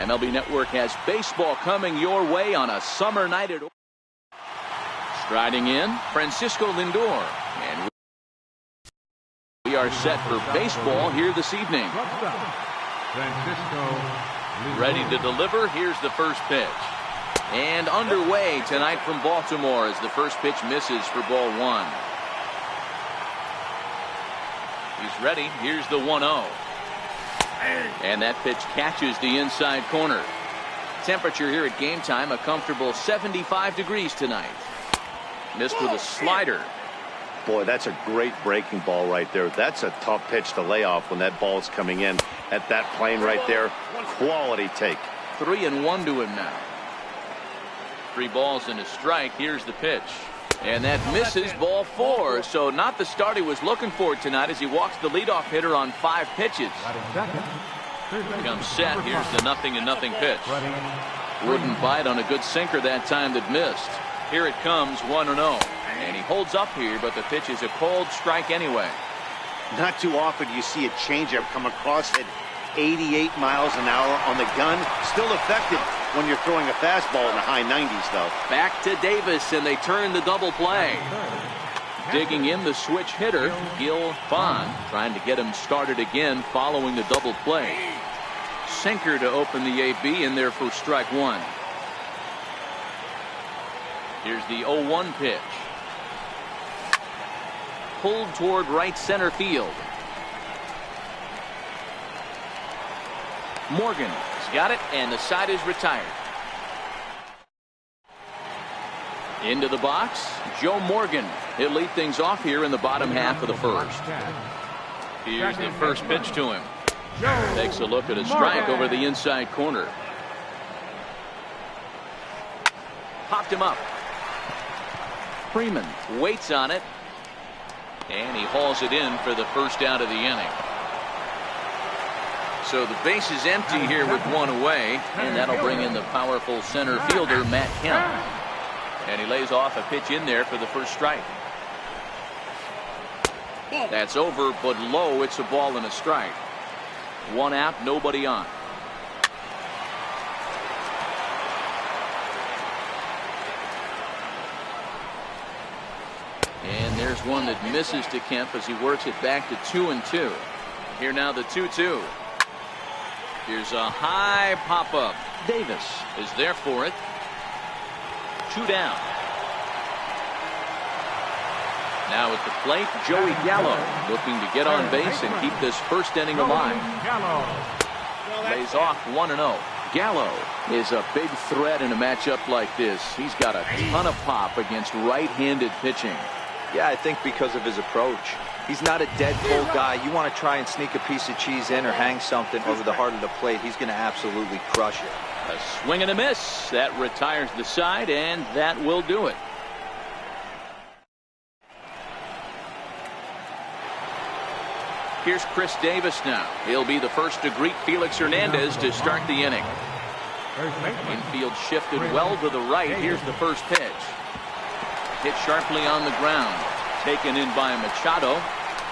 MLB Network has baseball coming your way on a summer night at Striding in, Francisco Lindor. And we are set for baseball here this evening. Ready to deliver. Here's the first pitch. And underway tonight from Baltimore as the first pitch misses for ball one. He's ready. Here's the 1-0. And that pitch catches the inside corner. Temperature here at game time, a comfortable 75 degrees tonight. Missed with a slider. Boy, that's a great breaking ball right there. That's a tough pitch to lay off when that ball's coming in at that plane right there. Quality take. 3-1 to him now. 3 balls and a strike. Here's the pitch. And that misses, ball 4. So not the start he was looking for tonight as he walks the leadoff hitter on 5 pitches. Comes set. Here's the 0-0 pitch. Wouldn't bite on a good sinker that time that missed. Here it comes, 1-0. And he holds up here, but the pitch is a cold strike anyway. Not too often you see a changeup come across at 88 miles an hour on the gun. Still effective when you're throwing a fastball in the high 90s, though. Back to Davis, and they turn the double play. Digging in the switch hitter, Gil Fon, trying to get him started again following the double play. Sinker to open the AB in there for strike 1. Here's the 0-1 pitch. Pulled toward right center field. Morgan has got it, and the side is retired. Into the box, Joe Morgan. He'll lead things off here in the bottom half of the first. Here's the first pitch to him. Takes a look at a strike over the inside corner. Popped him up. Freeman waits on it, and he hauls it in for the first out of the inning. So the base is empty here with 1 away, and that'll bring in the powerful center fielder Matt Kemp. And he lays off a pitch in there for the first strike. That's over, but low. It's a ball and a strike. 1 out, nobody on. And there's one that misses to Kemp as he works it back to 2-2. Here now the 2-2. Here's a high pop-up. Davis is there for it. 2 down. Now at the plate, Joey Gallo looking to get on base and keep this first inning alive. Lays off 1-0. Gallo is a big threat in a matchup like this. He's got a ton of pop against right-handed pitching. Yeah, I think because of his approach. He's not a dead pull guy. You want to try and sneak a piece of cheese in or hang something over the heart of the plate. He's going to absolutely crush it. A swing and a miss. That retires the side, and that will do it. Here's Chris Davis now. He'll be the first to greet Felix Hernandez to start the inning. Infield shifted well to the right. Here's the first pitch. Hit sharply on the ground. Taken in by Machado.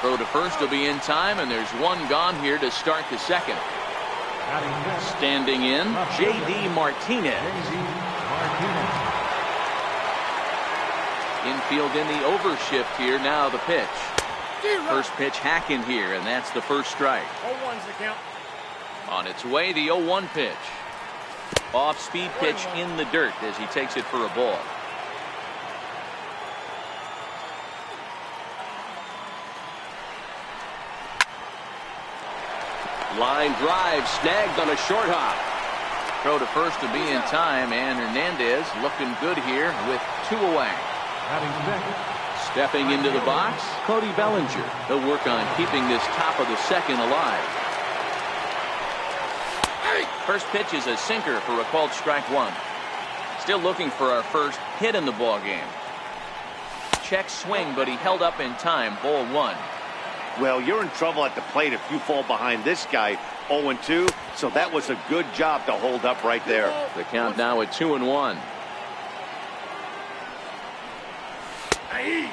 Throw to first will be in time, and there's 1 gone here to start the second. Standing in, J.D. Martinez. Infield in the overshift here. Now the pitch. First pitch hacking here, and that's the first strike. 0-1's the count. On its way, the 0-1 pitch. Off-speed pitch in the dirt as he takes it for a ball. Line drive snagged on a short hop. Throw to first to be in time, and Hernandez looking good here with 2 away. Stepping into the box, Cody Bellinger. He'll work on keeping this top of the second alive. First pitch is a sinker for a called strike 1. Still looking for our first hit in the ball game. Check swing, but he held up in time. Ball 1. Well, you're in trouble at the plate if you fall behind this guy 0-2, so that was a good job to hold up right there. The count now at 2-1.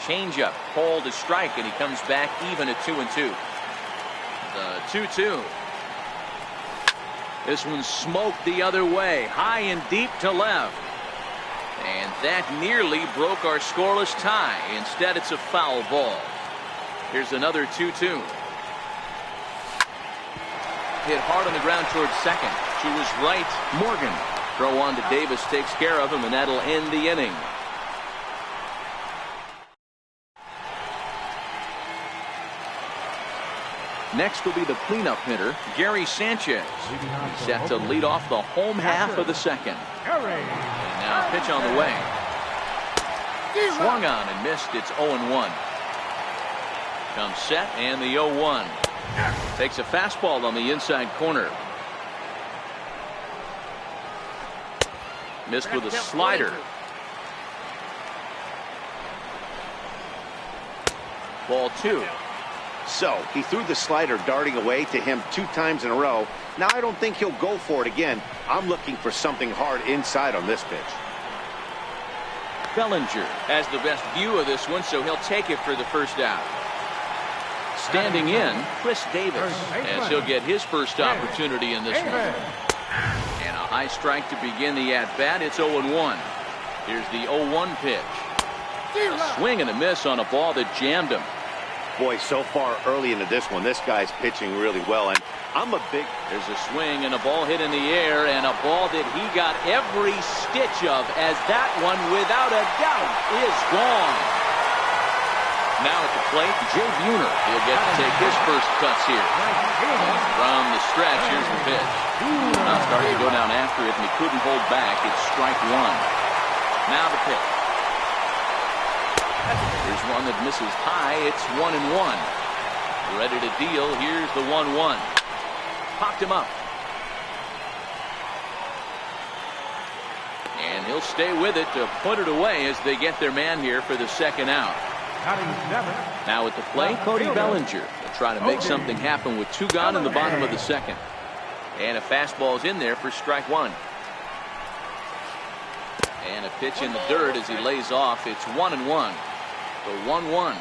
Changeup, called a strike, and he comes back even at 2-2. The 2-2. This one smoked the other way, high and deep to left. And that nearly broke our scoreless tie. Instead, it's a foul ball. Here's another 2-2. Hit hard on the ground towards second. To his right, Morgan. Throw on to Davis, takes care of him, and that'll end the inning. Next will be the cleanup hitter, Gary Sanchez. He's set to lead off the home half of the second. And now pitch on the way. Swung on and missed. It's 0-1. Comes set and the 0-1. Takes a fastball on the inside corner. Missed with a slider. Ball 2. So he threw the slider darting away to him 2 times in a row. Now I don't think he'll go for it again. I'm looking for something hard inside on this pitch. Bellinger has the best view of this one, so he'll take it for the first out. Standing in, Chris Davis, as he'll get his first opportunity in this one. And a high strike to begin the at-bat. It's 0-1. Here's the 0-1 pitch. A swing and a miss on a ball that jammed him. Boy, so far early into this one, this guy's pitching really well, and I'm a big... There's a swing and a ball hit in the air, and a ball that he got every stitch of, as that one, without a doubt, is gone. Now at the plate, Jay Buhner. He'll get to take his first cuts here. From the stretch, here's the pitch. Now starting to go down after it, and he couldn't hold back. It's strike 1. Now the pitch. Here's one that misses high. It's 1-1. Ready to deal. Here's the 1-1. Popped him up. And he'll stay with it to put it away as they get their man here for the second out. Now at the plate, Cody Bellinger will try to make something happen with 2 gone in the bottom of the second. And a fastball's in there for strike 1. And a pitch in the dirt as he lays off. It's 1-1. The 1-1.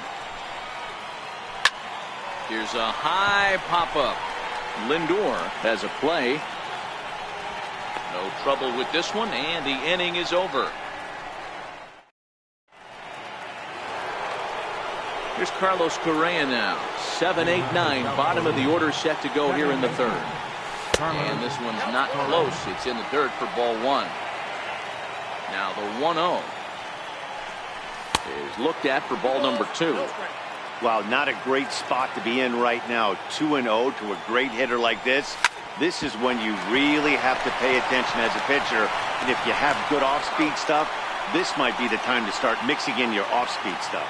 Here's a high pop-up. Lindor has a play. No trouble with this one, and the inning is over. Here's Carlos Correa now. 7-8-9. Bottom of the order set to go here in the third. And this one's not close. It's in the dirt for ball 1. Now the 1-0 is looked at for ball number 2. Wow, not a great spot to be in right now. 2-0 to a great hitter like this. This is when you really have to pay attention as a pitcher. And if you have good off-speed stuff, this might be the time to start mixing in your off-speed stuff.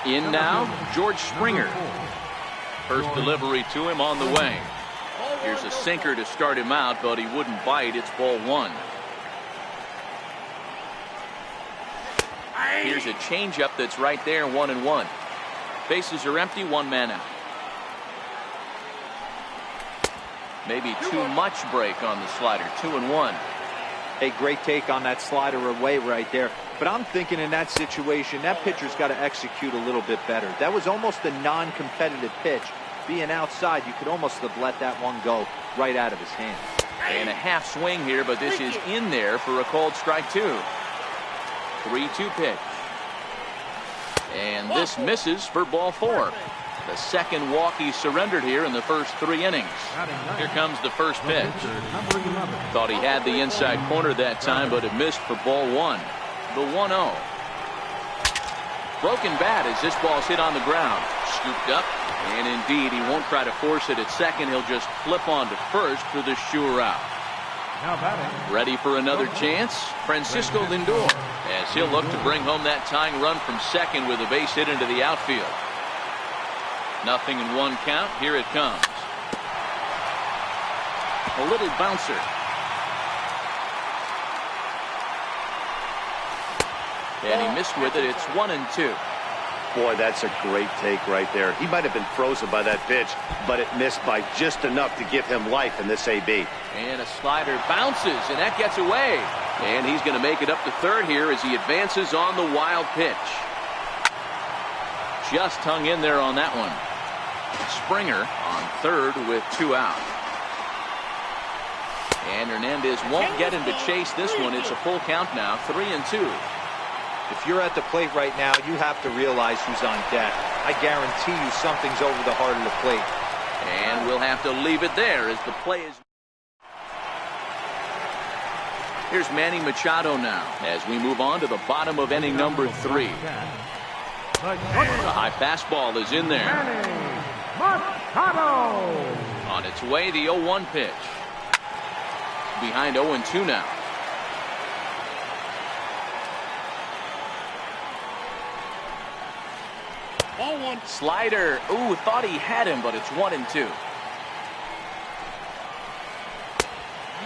In now, George Springer. First delivery to him on the way. Here's a sinker to start him out, but he wouldn't bite. It's ball 1. Here's a changeup that's right there, 1-1. Bases are empty, 1 man out. Maybe too much break on the slider, 2-1. A great take on that slider away right there. But I'm thinking in that situation, that pitcher's got to execute a little bit better. That was almost a non-competitive pitch. Being outside, you could almost have let that one go right out of his hands. And a half swing here, but this is in there for a called strike 2. 3-2 pitch. And this misses for ball 4. The second walk he surrendered here in the first 3 innings. Here comes the first pitch. Thought he had the inside corner that time, but it missed for ball 1. The 1-0. Broken bat as this ball's hit on the ground. Scooped up, and indeed he won't try to force it at second. He'll just flip on to first for the sure out. Ready for another chance, Francisco Lindor, as he'll look to bring home that tying run from second with a base hit into the outfield. 0-1 count. Here it comes. A little bouncer. And he missed with it. It's 1-2. Boy, that's a great take right there. He might have been frozen by that pitch, but it missed by just enough to give him life in this AB. And a slider bounces, and that gets away. And he's going to make it up to third here as he advances on the wild pitch. Just hung in there on that one. Springer on third with 2 out. And Hernandez won't get him to chase this one. It's a full count now, 3-2. If you're at the plate right now, you have to realize who's on deck. I guarantee you something's over the heart of the plate. And we'll have to leave it there as the play is. Here's Manny Machado now as we move on to the bottom of inning number 3. The high fastball is in there. On its way, the 0-1 pitch. Behind 0-2 now. Slider. Ooh, thought he had him, but it's 1-2.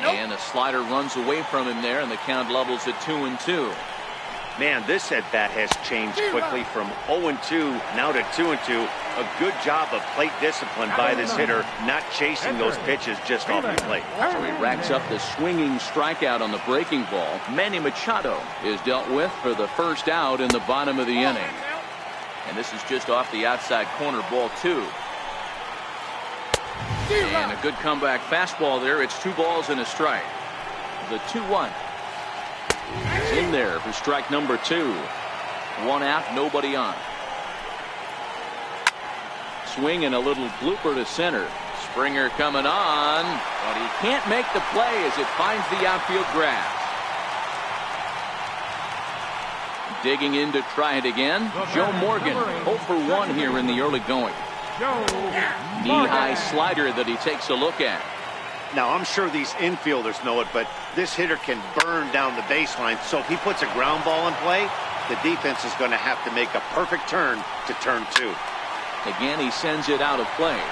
And the slider runs away from him there, and the count levels at 2-2. Man, this at bat has changed quickly from 0-2 now to 2-2. A good job of plate discipline by this hitter, not chasing those pitches just off the plate. So he racks up the swinging strikeout on the breaking ball. Manny Machado is dealt with for the first out in the bottom of the inning. And this is just off the outside corner, ball 2. And a good comeback fastball there. It's 2 balls and a strike. The 2-1. It's in there for strike number 2. 1 out, nobody on. Swing and a little blooper to center. Springer coming on, but he can't make the play as it finds the outfield grass. Digging in to try it again, Joe Morgan, 0 for 1 here in the early going. Knee-high slider that he takes a look at. Now, I'm sure these infielders know it, but this hitter can burn down the baseline. So if he puts a ground ball in play, the defense is going to have to make a perfect turn to turn 2. Again, he sends it out of play.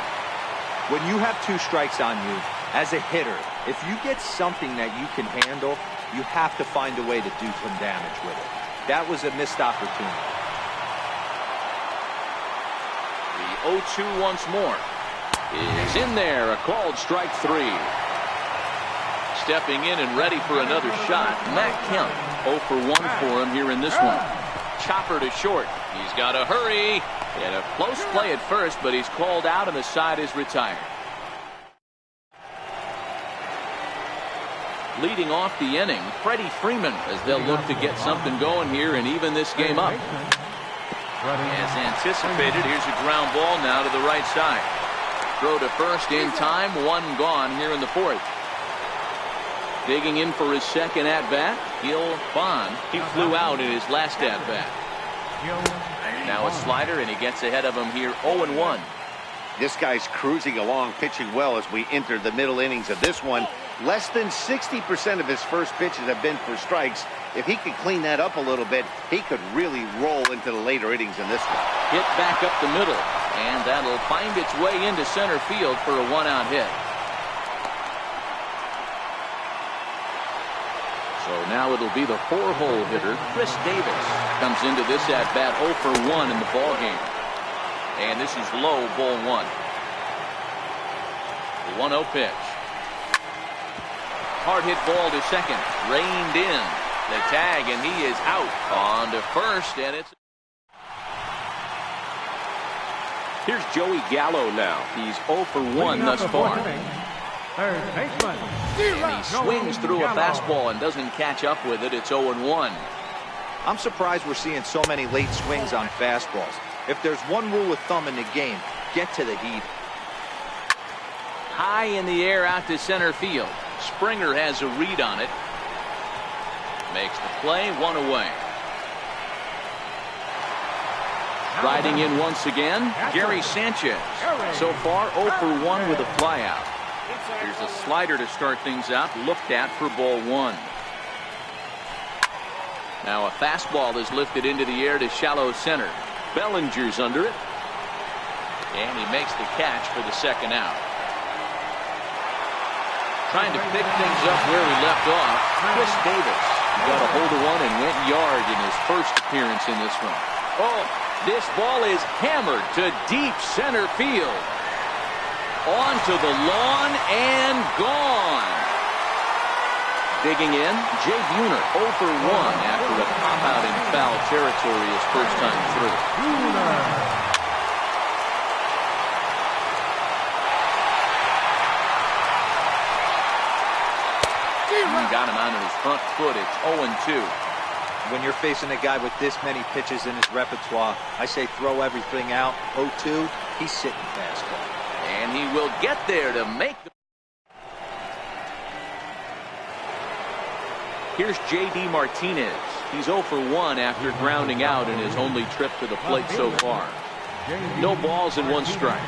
When you have 2 strikes on you, as a hitter, if you get something that you can handle, you have to find a way to do some damage with it. That was a missed opportunity. The 0-2 once more is in there. A called strike 3. Stepping in and ready for another shot, Matt Kemp. 0 for 1 for him here in this one. Chopper to short. He's got to hurry. He had a close play at first, but he's called out and the side is retired. Leading off the inning, Freddie Freeman, as they'll look to get something going here and even this game up. As anticipated, here's a ground ball now to the right side. Throw to first in time, 1 gone here in the 4th. Digging in for his second at-bat, Gil Bond. He flew out in his last at-bat. Now a slider, and he gets ahead of him here, 0-1. This guy's cruising along, pitching well as we enter the middle innings of this one. Less than 60% of his first pitches have been for strikes. If he could clean that up a little bit, he could really roll into the later innings in this one. Hit back up the middle, and that'll find its way into center field for a 1-out hit. So now it'll be the 4-hole hitter, Chris Davis, comes into this at-bat 0 for 1 in the ballgame. And this is low, ball 1. The 1-0 pitch. Hard hit ball to second. Reined in. The tag, and he is out. On to first, and it's... Here's Joey Gallo now. He's 0 for 1 thus far. And he swings through a fastball and doesn't catch up with it. It's 0-1. I'm surprised we're seeing so many late swings on fastballs. If there's one rule of thumb in the game, get to the heat. High in the air out to center field. Springer has a read on it. Makes the play, 1 away. Riding in once again, Gary Sanchez. So far 0 for 1 with a flyout. Here's a slider to start things out, looked at for ball 1. Now a fastball is lifted into the air to shallow center. Bellinger's under it. And he makes the catch for the second out. Trying to pick things up where he left off, Chris Davis. He got a hold of one and went yard in his first appearance in this one. Oh, this ball is hammered to deep center field. Onto the lawn and gone. Digging in, Jay Buhner 0 for 1 after a pop out in foul territory his first time through. Got him out on his front foot. It's 0-2. When you're facing a guy with this many pitches in his repertoire, I say throw everything out. 0-2, he's sitting fastball. And he will get there to make the... Here's J.D. Martinez. He's 0 for 1 after grounding out in his only trip to the plate so far. No balls and 1 strike.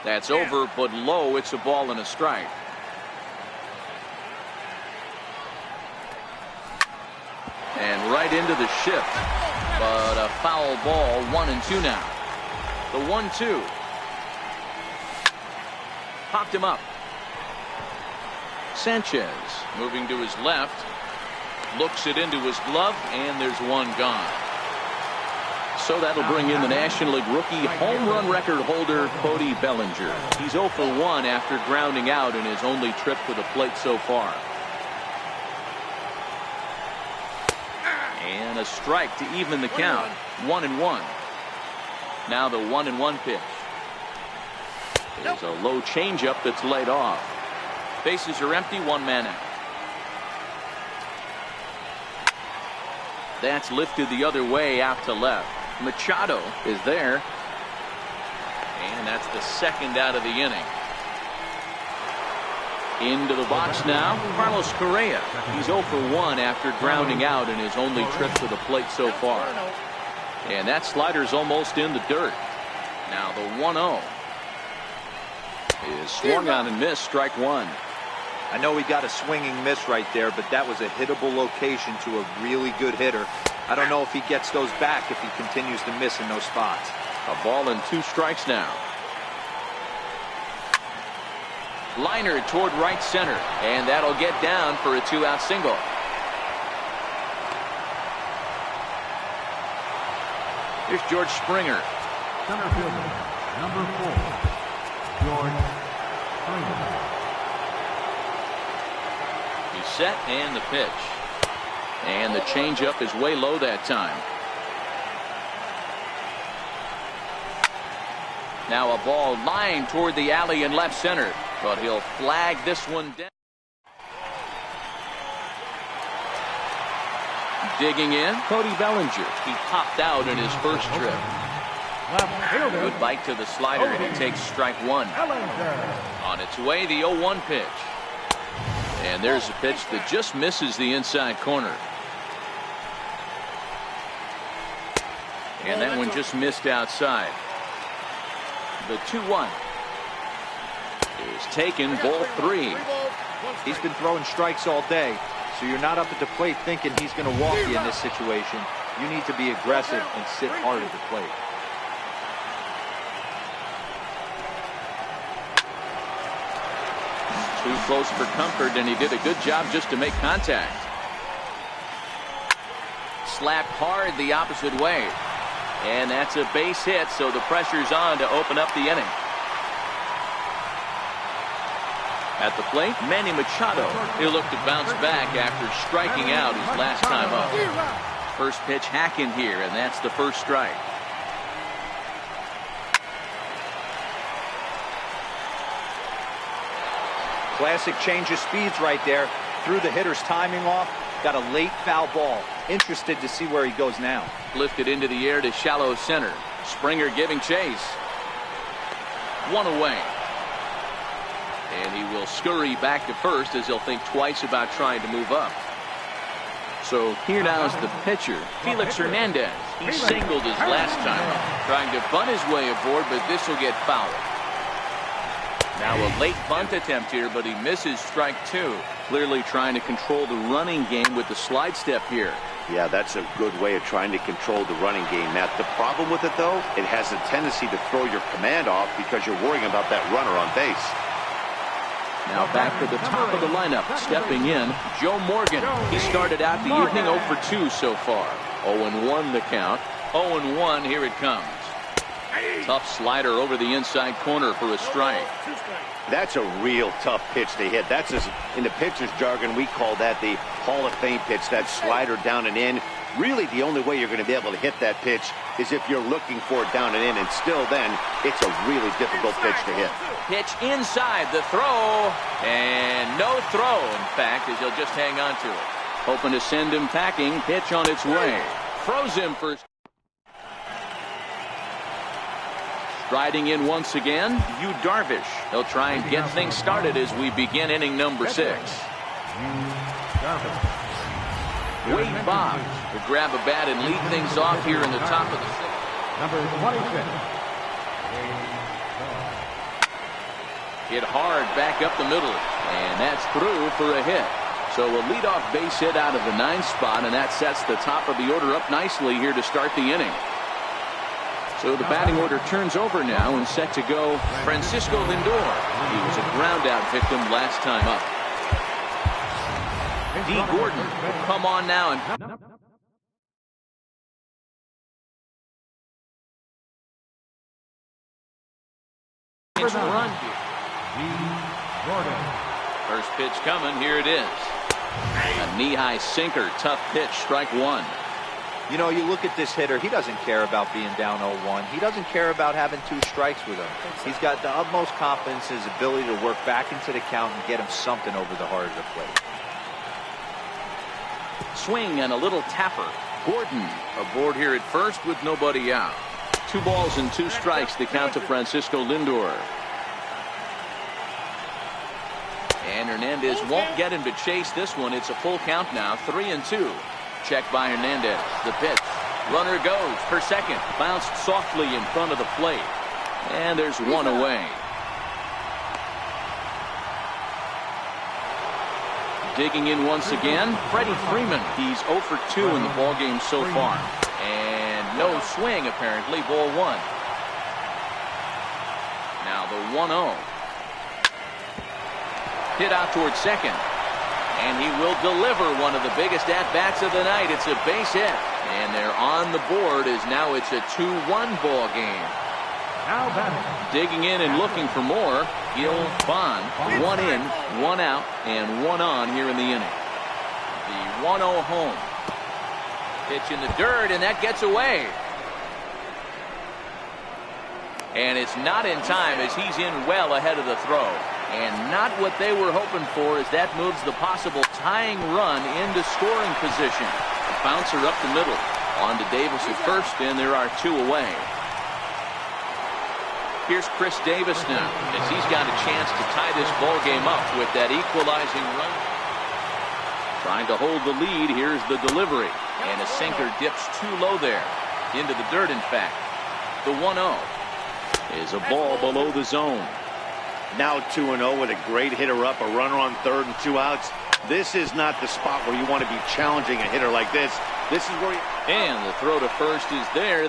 That's over, but low. It's a ball and a strike. And right into the shift. But a foul ball, 1-2 now. The 1-2. Popped him up. Sanchez moving to his left. Looks it into his glove, and there's 1 gone. So that'll bring in the National League rookie home run record holder, Cody Bellinger. He's 0 for 1 after grounding out in his only trip to the plate so far. And a strike to even the count. 1-1. Now the 1-1 pitch. There's a low changeup that's laid off. Bases are empty, 1 man out. That's lifted the other way out to left. Machado is there. And that's the 2nd out of the inning. Into the box now, Carlos Correa. He's 0 for 1 after grounding out in his only trip to the plate so far. And that slider's almost in the dirt. Now the 1-0 is swung on and missed, strike 1. I know he got a swinging miss right there, but that was a hittable location to a really good hitter. I don't know if he gets those back if he continues to miss in those spots. A ball and 2 strikes now. Liner toward right center, and that'll get down for a 2-out single. Here's George Springer. Center fielder, number 4, George Springer. He's set, and the pitch. And the changeup is way low that time. Now a ball lined toward the alley in left center, but he'll flag this one down. Digging in, Cody Bellinger. He popped out in his first trip. Good bite to the slider, and he takes strike 1. On its way, the 0-1 pitch. And there's a pitch that just misses the inside corner. And that one just missed outside. The 2-1 is taken, ball 3. He's been throwing strikes all day, so you're not up at the plate thinking he's going to walk you in this situation. You need to be aggressive and sit hard at the plate. Too close for comfort, and he did a good job just to make contact. Slapped hard the opposite way. And that's a base hit, so the pressure's on to open up the inning. At the plate, Manny Machado. He'll look to bounce back after striking out his last time up. First pitch hacking here, and that's the first strike. Classic change of speeds right there. Threw the hitter's timing off. Got a late foul ball. Interested to see where he goes now. Lifted into the air to shallow center. Springer giving chase. 1 away. And he will scurry back to first as he'll think twice about trying to move up. So here now is the pitcher, Felix Hernandez. He singled his last time up, trying to bunt his way aboard, but this will get fouled. Now a late bunt attempt here, but he misses strike 2. Clearly trying to control the running game with the slide step here. Yeah, that's a good way of trying to control the running game, Matt. The problem with it, though, it has a tendency to throw your command off because you're worrying about that runner on base. Now back to the top of the lineup. Stepping in, Joe Morgan. He started out the evening 0 for 2 so far. 0-1 the count. 0-1, here it comes. Tough slider over the inside corner for a strike. That's a real tough pitch to hit. That's just, in the pitcher's jargon, we call that the Hall of Fame pitch, that slider down and in. Really, the only way you're going to be able to hit that pitch is if you're looking for it down and in, and still then, it's a really difficult pitch to hit. Pitch inside the throw, and no throw, in fact, as he'll just hang on to it. Hoping to send him packing. Pitch on its way. Throws him for... Striding in once again, Yu Darvish. He'll try and get things started as we begin inning number 6. Wade Boggs will grab a bat and lead things off here in the top of the 6th. Number 26. Hit hard back up the middle, and that's through for a hit. So a leadoff base hit out of the 9th spot, and that sets the top of the order up nicely here to start the inning. So the batting order turns over now, and set to go Francisco Lindor. He was a ground out victim last time up. D. Gordon will come on now and run here. First pitch coming. Here it is. A knee-high sinker. Tough pitch. Strike 1. You know, you look at this hitter, he doesn't care about being down 0-1. He doesn't care about having 2 strikes with him. He's got the utmost confidence in his ability to work back into the count and get him something over the heart of the plate. Swing and a little tapper. Gordon aboard here at first with nobody out. 2 balls and 2 strikes to count to Francisco Lindor. And Hernandez won't get him to chase this one. It's a full count now. 3-2. Check by Hernandez. The pitch. Runner goes for second. Bounced softly in front of the plate. And there's 1 away. Digging in once again, Freddie Freeman. He's 0 for 2 in the ballgame so far. And no swing, apparently. Ball 1. Now the 1-0. Hit out towards second. And he will deliver one of the biggest at-bats of the night. It's a base hit. And they're on the board as now it's a 2-1 ball game. Now batting. Digging in and looking for more, Gil Bond. 1 in, 1 out, and 1 on here in the inning. The 1-0 home. Pitch in the dirt, and that gets away. And it's not in time as he's in well ahead of the throw. And not what they were hoping for as that moves the possible tying run into scoring position. A bouncer up the middle. On to Davis at first, and there are 2 away. Here's Chris Davis now as he's got a chance to tie this ball game up with that equalizing run. Trying to hold the lead. Here's the delivery. And a sinker dips too low there. Into the dirt, in fact. The 1-0 is a ball below the zone. Now 2-0 with a great hitter up, a runner on third and 2 outs. This is not the spot where you want to be challenging a hitter like this. This is where and the throw to first is there.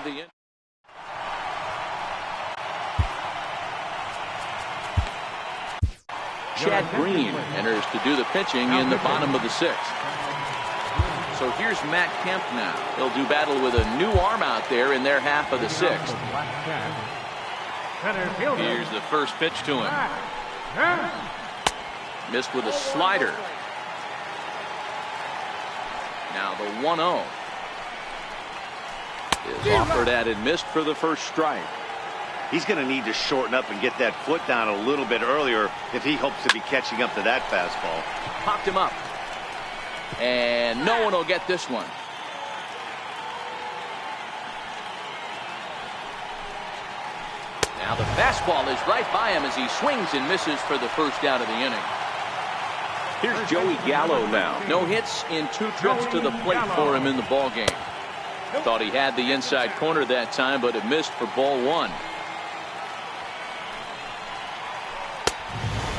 Chad Green enters to do the pitching in the bottom of the 6th. So here's Matt Kemp now. He'll do battle with a new arm out there in their half of the 6th. Here's the first pitch to him. Missed with a slider. Now the 1-0 is offered at and missed for the first strike. he's going to need to shorten up and get that foot down a little bit earlier if he hopes to be catching up to that fastball. Popped him up. And no one will get this one. Now the fastball is right by him as he swings and misses for the first out of the inning. Here's Joey Gallo now. No hits in 2 trips to the plate for him in the ballgame. Thought he had the inside corner that time, but it missed for ball 1.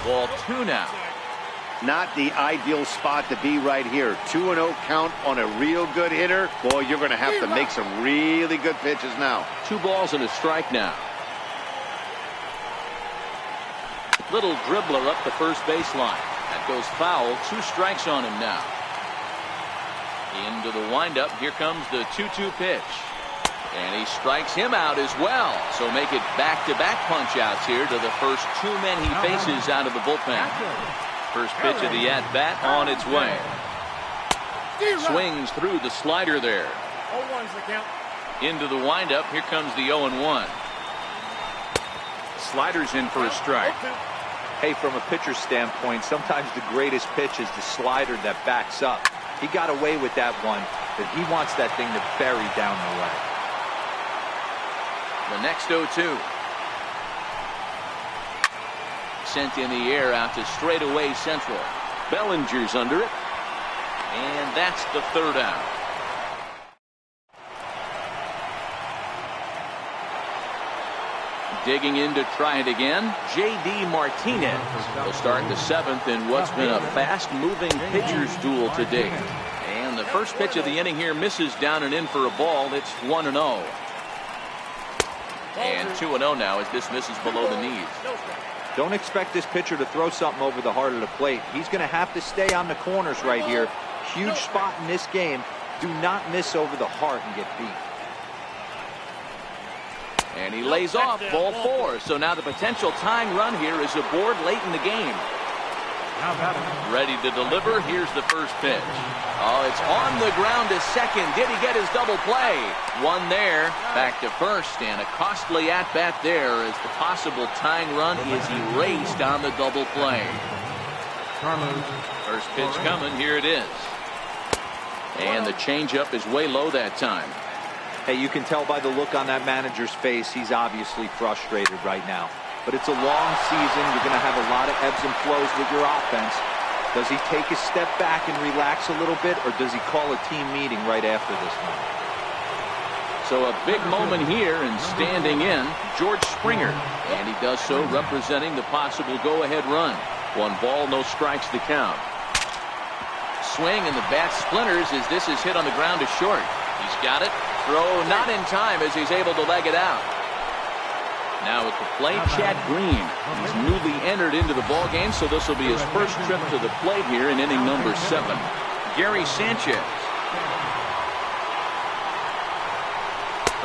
Ball 2 now. Not the ideal spot to be right here. 2-0 count on a real good hitter. Boy, you're going to have to make some really good pitches now. 2 balls and a strike now. Little dribbler up the first baseline. That goes foul. 2 strikes on him now. Into the windup. Here comes the 2-2 pitch. And he strikes him out as well. So make it back-to-back punch-outs here to the first two men he faces out of the bullpen. First pitch of the at-bat on its way. Swings through the slider there. 0-1's the count. Into the windup. Here comes the 0-1. Slider's in for a strike. Hey, from a pitcher's standpoint, sometimes the greatest pitch is the slider that backs up. He got away with that one, but he wants that thing to bury down the leg. The next 0-2. Sent in the air out to straightaway central. Bellinger's under it. And that's the third out. Digging in to try it again, J.D. Martinez will start the seventh in what's been a fast-moving pitcher's duel to date. And the first pitch of the inning here misses down and in for a ball. It's 1-0. And 2-0 now as this misses below the knees. Don't expect this pitcher to throw something over the heart of the plate. He's going to have to stay on the corners right here. Huge spot in this game. Do not miss over the heart and get beat. And he lays off ball 4. So now the potential tying run here is aboard late in the game. Ready to deliver. Here's the first pitch. Oh, it's on the ground to second. Did he get his double play? One there. Back to first. And a costly at-bat there as the possible tying run is erased on the double play. First pitch coming. Here it is. And the changeup is way low that time. Hey, you can tell by the look on that manager's face, he's obviously frustrated right now. But it's a long season. You're going to have a lot of ebbs and flows with your offense. Does he take a step back and relax a little bit, or does he call a team meeting right after this one? So a big moment here, and standing in, George Springer. And he does so representing the possible go-ahead run. 1 ball, no strikes to count. Swing, and the bat splinters as this is hit on the ground to short. He's got it. Throw not in time as he's able to leg it out. Now at the plate, Chad Green. He's newly entered into the ball game, so this will be his first trip to the plate here in inning number 7. Gary Sanchez.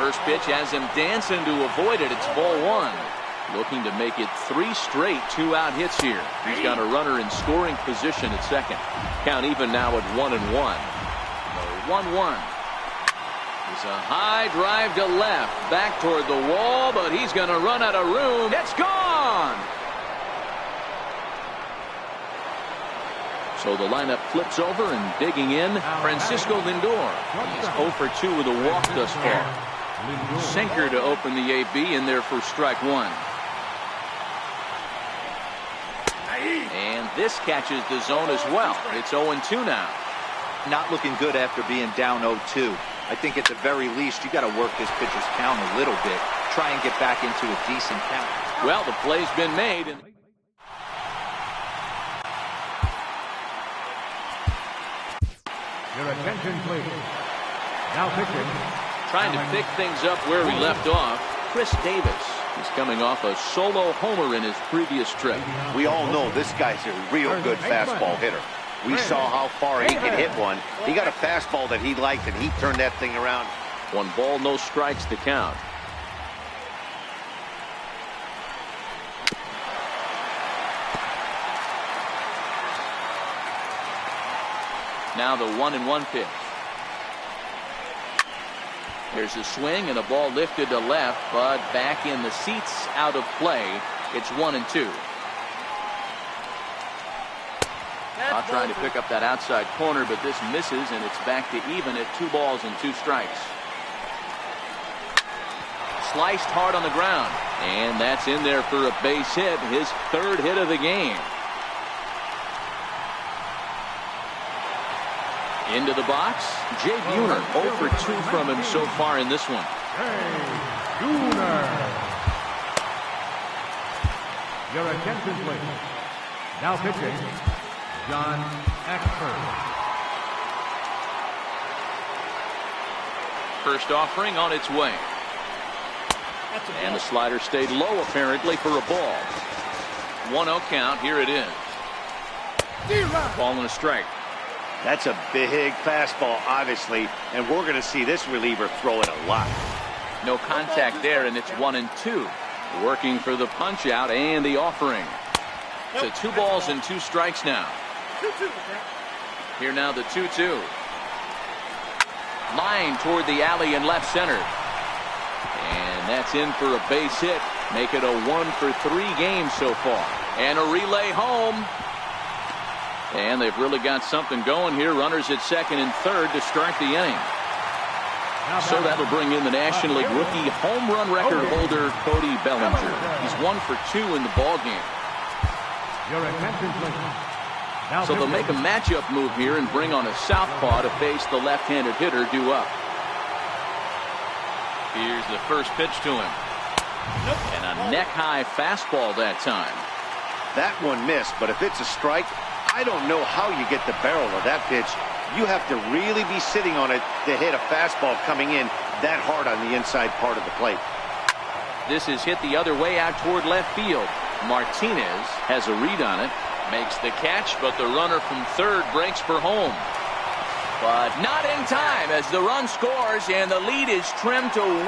First pitch has him dancing to avoid it. It's ball 1. Looking to make it 3 straight 2-out hits here. He's got a runner in scoring position at second. Count even now at 1-1. 1-1. It's a high drive to left, back toward the wall, but he's going to run out of room. It's gone! So the lineup flips over and digging in, Francisco Lindor. He's 0 for 2 with a walk thus far. Sinker to open the AB in there for strike 1. And this catches the zone as well. It's 0-2 now. Not looking good after being down 0-2. I think at the very least you got to work this pitcher's count a little bit. Try and get back into a decent count. Well, the play's been made. And Your attention, please. Now pitching. trying to pick things up where we left off, Chris Davis. He's coming off a solo homer in his previous trip. We all know this guy's a real good fastball hitter. We saw how far he could hit one. He got a fastball that he liked, and he turned that thing around. 1 ball, no strikes to count. Now the 1-1 pitch. There's a swing and a ball lifted to left, but back in the seats, out of play. It's 1-2. Not trying to pick up that outside corner, but this misses, and it's back to even at 2 balls and 2 strikes. Sliced hard on the ground, and that's in there for a base hit, his 3rd hit of the game. Into the box, Jay Buhner, 0 for 2 from him so far in this one. Your attention, please. Now pitching, John Eckford. First offering on its way. And the slider stayed low apparently for a ball. 1-0 count. Here it is. Ball and a strike. That's a big fastball, obviously, and we're going to see this reliever throw it a lot. No contact there, and it's 1-2. Working for the punch out and the offering. So 2 balls and 2 strikes now. Here now the 2-2. Line toward the alley in left center. And that's in for a base hit. Make it a 1-for-3 game so far. And a relay home. And they've really got something going here. Runners at second and third to start the inning. So that'll bring in the National League rookie home run record holder Cody Bellinger. He's 1 for 2 in the ball game. Your attention, please. So they'll make a matchup move here and bring on a southpaw to face the left-handed hitter due up. Here's the first pitch to him. And a neck-high fastball that time. That one missed, but if it's a strike, I don't know how you get the barrel of that pitch. You have to really be sitting on it to hit a fastball coming in that hard on the inside part of the plate. This is hit the other way out toward left field. Martinez has a read on it. Makes the catch, but the runner from third breaks for home. But not in time as the run scores and the lead is trimmed to 1.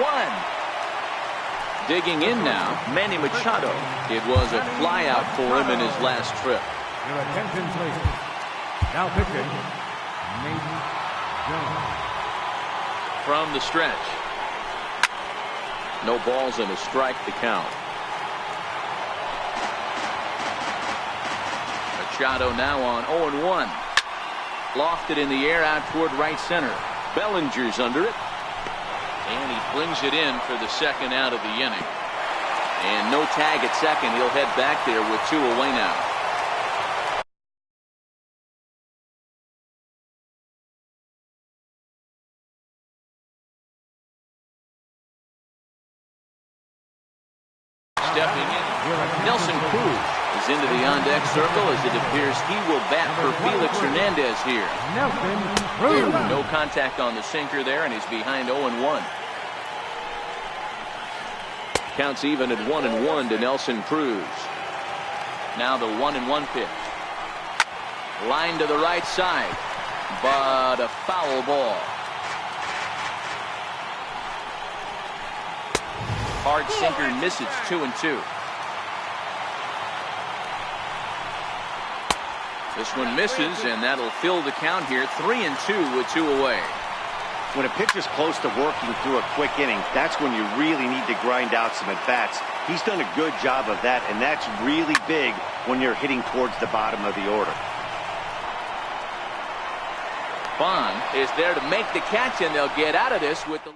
Digging in now, Manny Machado. It was a flyout for him in his last trip. Your attention, please. Now pitching, Nate Jones. From the stretch. No balls and a strike to count. Machado now on 0-1. Lofted in the air out toward right center. Bellinger's under it. And he brings it in for the second out of the inning. And no tag at second. He'll head back there with 2 away now. Stepping in, Nelson Cruz is into the on-deck circle as it appears he will bat for Felix Hernandez here. Nelson Cruz. No contact on the sinker there, and he's behind 0-1. Counts even at 1-1 to Nelson Cruz. Now the 1-1 pitch. Line to the right side, but a foul ball. Hard sinker misses. 2-2. This one misses, and that'll fill the count here. 3-2 with 2 away. When a pitcher's close to working through a quick inning, that's when you really need to grind out some at-bats. He's done a good job of that, and that's really big when you're hitting towards the bottom of the order. Bond is there to make the catch, and they'll get out of this with the...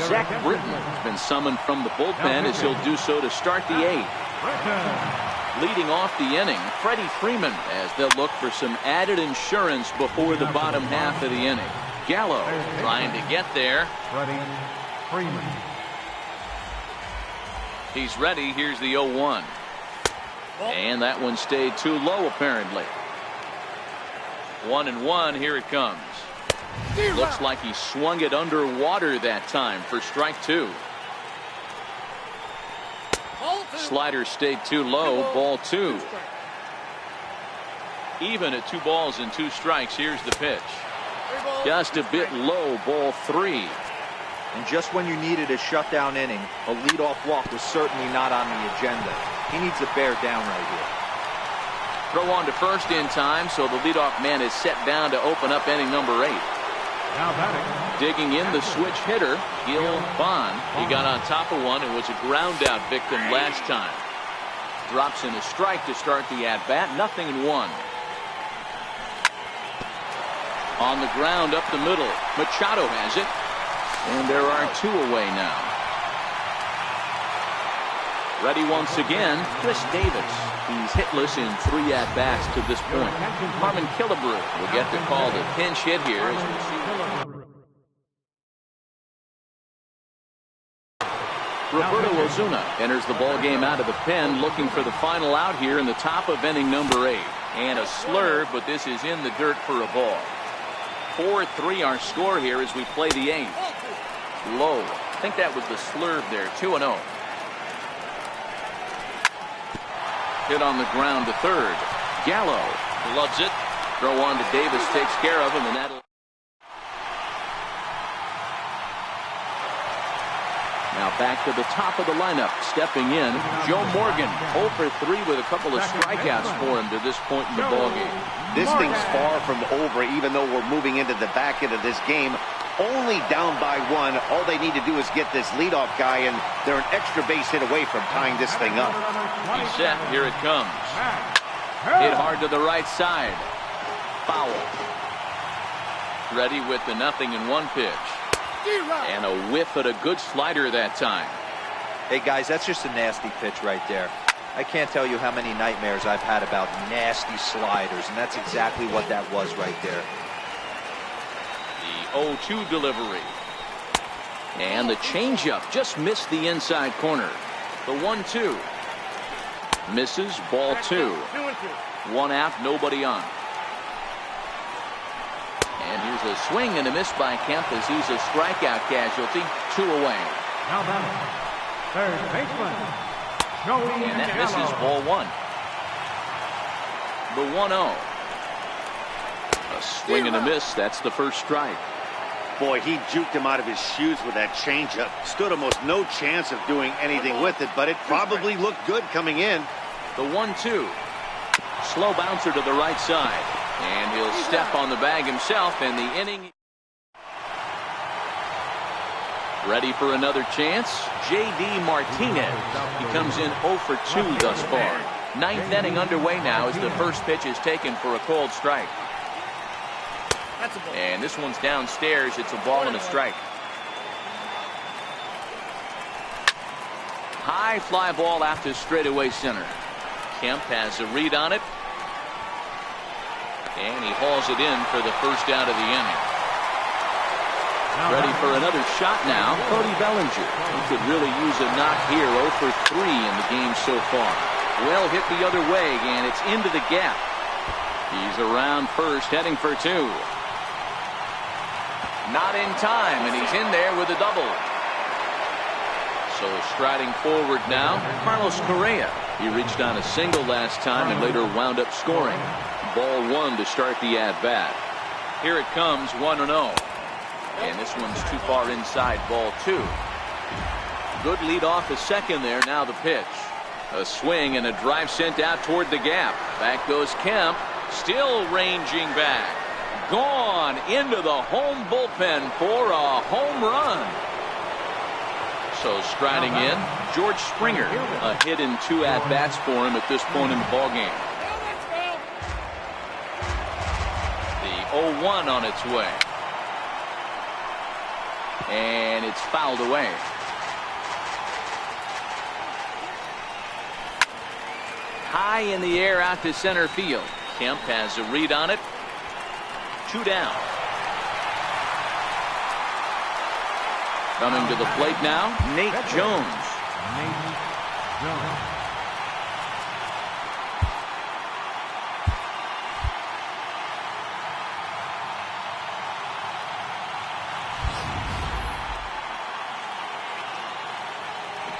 Zach Britton has been summoned from the bullpen as he'll do so to start the 8th. Leading off the inning, Freddie Freeman, as they'll look for some added insurance before the bottom half of the inning. Gallo trying to get there. Freddie Freeman. He's ready. Here's the 0-1. And that one stayed too low, apparently. 1-1. Here it comes. Looks like he swung it underwater that time for strike 2. Slider stayed too low. Ball 2. Even at 2 balls and 2 strikes. Here's the pitch. Just a bit low. Ball 3. And just when you needed a shutdown inning, a leadoff walk was certainly not on the agenda. He needs to bear down right here. Throw on to first in time, so the leadoff man is set down to open up inning number 8. Now batting. Digging in, the switch hitter, Gil Bond. He got on top of one and was a ground out victim last time. Drops in a strike to start the at-bat. 0-1. On the ground up the middle. Machado has it. And there are 2 away now. Ready once again, Chris Davis. He's hitless in 3 at-bats to this point. Harmon Killebrew will get the call to pinch hit here. As we see. Roberto Ozuna enters the ball game out of the pen, looking for the final out here in the top of inning number 8. And a slurve, but this is in the dirt for a ball. 4-3 our score here as we play the 8th. Low. I think that was the slurve there. 2-0. Hit on the ground to third. Gallo loves it. Throw on to Davis takes care of him, and that'll. Now back to the top of the lineup. Stepping in, Joe Morgan. 0 for 3 with a couple of strikeouts for him to this point in the ballgame. This thing's far from over, even though we're moving into the back end of this game. Only down by 1. All they need to do is get this leadoff guy, and they're an extra base hit away from tying this thing up. He's set. Here it comes. Hit hard to the right side. Foul. Ready with the 0-1 pitch. And a whiff at a good slider that time. Hey, guys, that's just a nasty pitch right there. I can't tell you how many nightmares I've had about nasty sliders, and that's exactly what that was right there. The 0-2 delivery. And the changeup just missed the inside corner. The 1-2. Misses, ball 2. 1 out, nobody on. And here's a swing and a miss by Kemp as he's a strikeout casualty. 2 away. Now batting, third baseman, Joey And that misses, ball 1. The 1-0. A swing and a miss. That's the first strike. Boy, he juked him out of his shoes with that changeup. Stood almost no chance of doing anything with it, but it probably looked good coming in. The 1-2. Slow bouncer to the right side. And he'll step on the bag himself, and the inning. Ready for another chance? J.D. Martinez. He comes in 0 for 2 thus far. 9th inning underway now as the first pitch is taken for a called strike. And this one's downstairs. It's a ball and a strike. High fly ball out to straightaway center. Kemp has a read on it. And he hauls it in for the first out of the inning. Ready for another shot now, Cody Bellinger. He could really use a knock here. 0 for 3 in the game so far. Well hit the other way, and it's into the gap. He's around first, heading for 2. Not in time, and he's in there with a double. So striding forward now, Carlos Correa. He reached on a single last time and later wound up scoring. Ball 1 to start the at-bat. Here it comes, 1-0. And this one's too far inside, ball 2. Good lead off the second there, now the pitch. A swing and a drive sent out toward the gap. Back goes Kemp, still ranging back. Gone into the home bullpen for a home run. So striding in, George Springer. A hit in 2 at-bats for him at this point in the ballgame. The 0-1 on its way. And it's fouled away. High in the air out to center field. Kemp has a read on it. 2 down. Coming to the plate now, Nate Jones.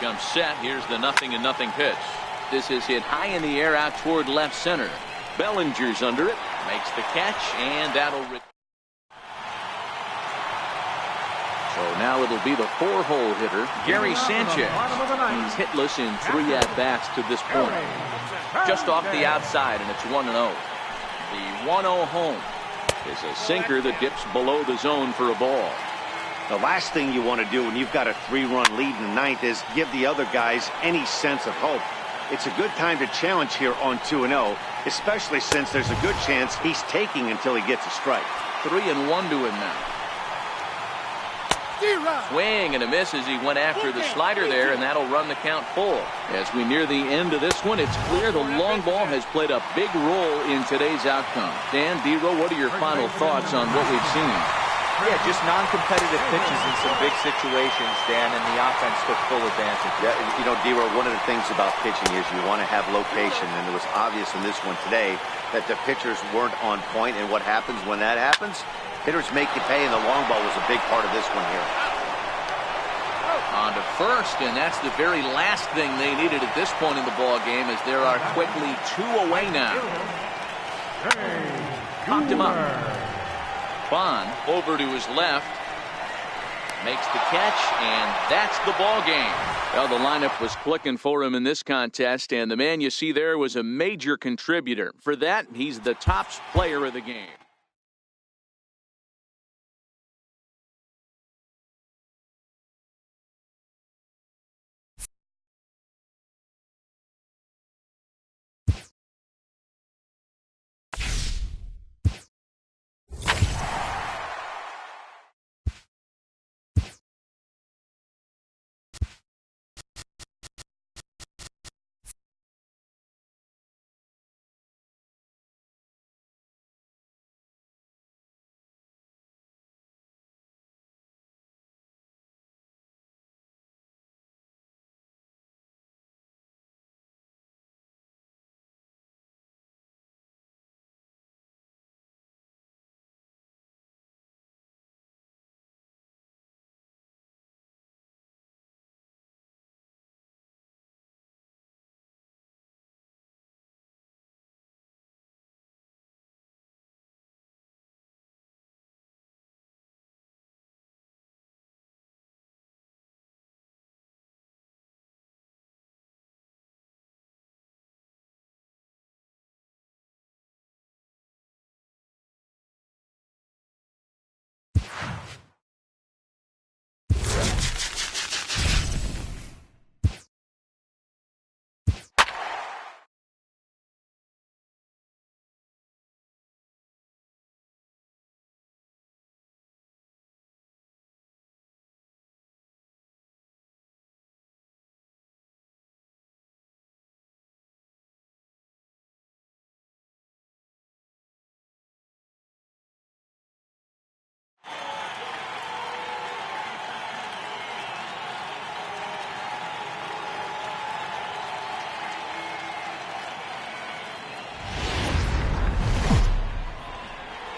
Comes set. Here's the 0-0 pitch. This is hit high in the air out toward left center. Bellinger's under it, makes the catch, and that'll. So now it'll be the 4-hole hitter, Gary Sanchez. He's hitless in 3 at-bats to this point. Just off the outside, and it's 1-0. The 1-0 home is a sinker that dips below the zone for a ball. The last thing you want to do when you've got a 3-run lead in the 9th is give the other guys any sense of hope. It's a good time to challenge here on 2-0, especially since there's a good chance he's taking until he gets a strike. 3-1 to him now. Swing and a miss as he went after the slider there, and that'll run the count full. As we near the end of this one, it's clear the long ball has played a big role in today's outcome. Dan, Dero, what are your final thoughts on what we've seen? Yeah, just non-competitive pitches in some big situations, Dan, and the offense took full advantage. Yeah, you know, Dero, one of the things about pitching is you want to have location, and it was obvious in this one today that the pitchers weren't on point, and what happens when that happens? Hitters make you pay, and the long ball was a big part of this one here. On to first, and that's the very last thing they needed at this point in the ball game, as there are quickly 2 away now. popped him up. Bond over to his left. Makes the catch, and that's the ball game. Well, the lineup was clicking for him in this contest, and the man you see there was a major contributor. For that, he's the top player of the game.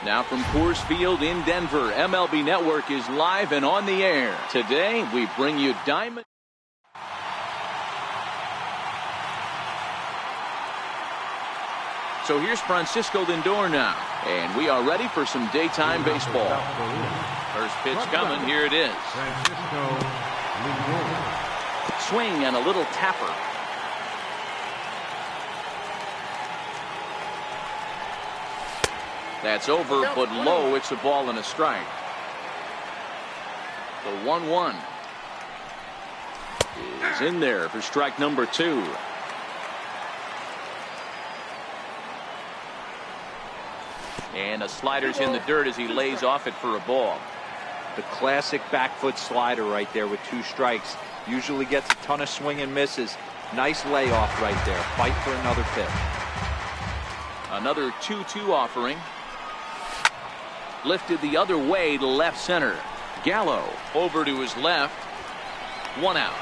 Now from Coors Field in Denver, MLB Network is live and on the air. Today, we bring you Diamond. So here's Francisco Lindor now, and we are ready for some daytime baseball. First pitch coming, here it is. Francisco Lindor. Swing and a little tapper. That's over, but low. It's a ball and a strike. The 1-1 is in there for strike number 2. And a slider's in the dirt as he lays off it for a ball. The classic back foot slider right there with 2 strikes. Usually gets a ton of swing and misses. Nice layoff right there. Fight for another pitch. Another 2-2 offering. Lifted the other way to left center. Gallo over to his left. 1 out.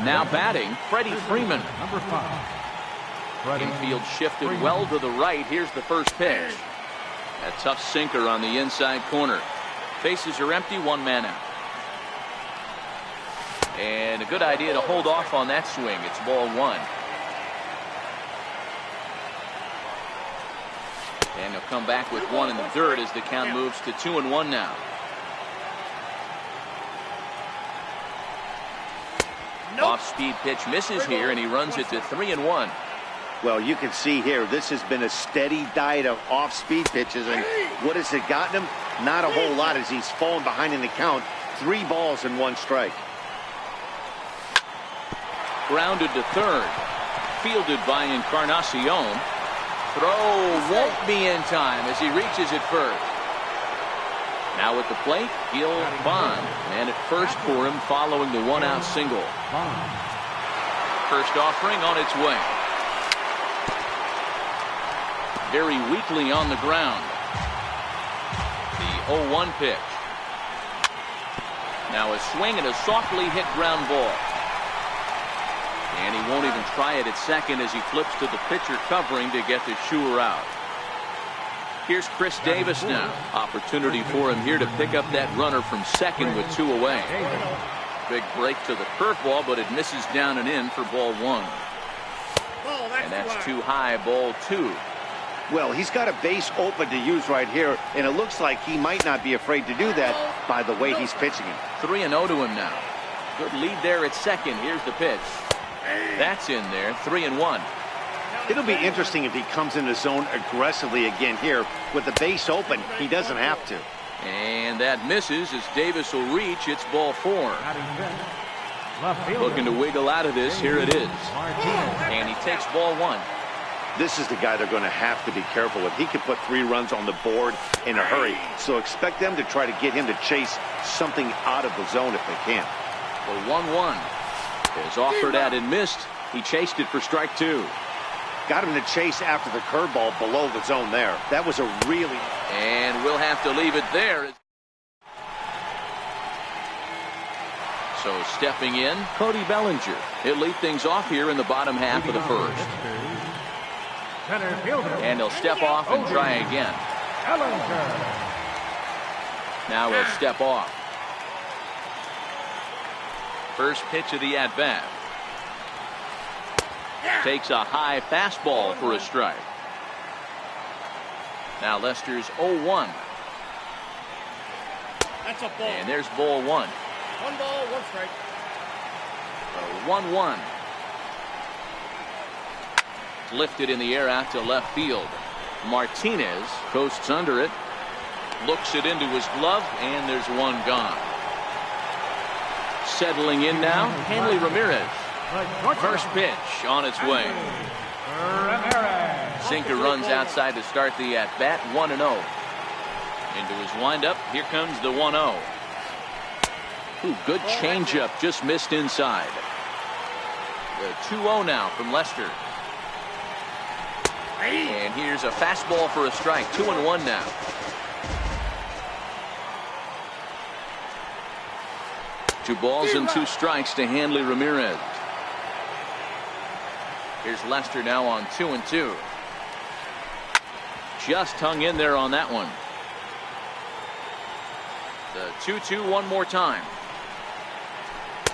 Now batting, Freddie Freeman. Number 5. Infield shifted well to the right. Here's the first pitch. A tough sinker on the inside corner. Bases are empty, 1 man out. And a good idea to hold off on that swing. It's ball 1. And he'll come back with 1 in the dirt as the count moves to 2-1 now. Off-speed pitch misses here, and he runs it to 3-1. Well, you can see here, this has been a steady diet of off-speed pitches, and what has it gotten him? Not a whole lot as he's fallen behind in the count. 3 balls and 1 strike. Grounded to third. Fielded by Encarnacion. Throw won't be in time as he reaches it first. Now at the plate, Gil Bond. And at first for him following the 1-out single. First offering on its way. Very weakly on the ground. The 0-1 pitch. Now a swing and a softly hit ground ball. And he won't even try it at second as he flips to the pitcher covering to get the shooter out. Here's Chris Davis now. Opportunity for him here to pick up that runner from second with 2 away. Big break to the curveball, but it misses down and in for ball 1. And that's too high, ball 2. Well, he's got a base open to use right here, and it looks like he might not be afraid to do that by the way he's pitching it. 3-0 to him now. Good lead there at second. Here's the pitch. That's in there. 3-1. It'll be interesting if he comes in the zone aggressively again here. With the base open, he doesn't have to. And that misses as Davis will reach. It's ball 4. Looking to wiggle out of this. Here it is. And he takes ball 1. This is the guy they're going to have to be careful with. He could put 3 runs on the board in a hurry. So expect them to try to get him to chase something out of the zone if they can. The 1-1 is offered at and missed. He chased it for strike 2. Got him to chase after the curveball below the zone there. That was a really... And we'll have to leave it there. So stepping in, Cody Bellinger. He'll lead things off here in the bottom half of the first. And he'll step off and try again. Now he'll step off. First pitch of the at-bat. Takes a high fastball for a strike. Now Lester's 0-1. That's a ball. And there's ball 1. 1 ball, 1 strike. 1-1. Lifted in the air out to left field. Martinez coasts under it. Looks it into his glove, and there's 1 gone. Settling in now, Hanley Ramirez. First pitch on its way. Sinker runs outside to start the at-bat. 1-0. Into his windup. Here comes the 1-0. Ooh, good changeup. Just missed inside. The 2-0 now from Lester. And here's a fastball for a strike. 2-1 now. Two balls and 2 strikes to Hanley Ramirez. Here's Lester now on 2-2. Just hung in there on that one. The 2-2 one more time.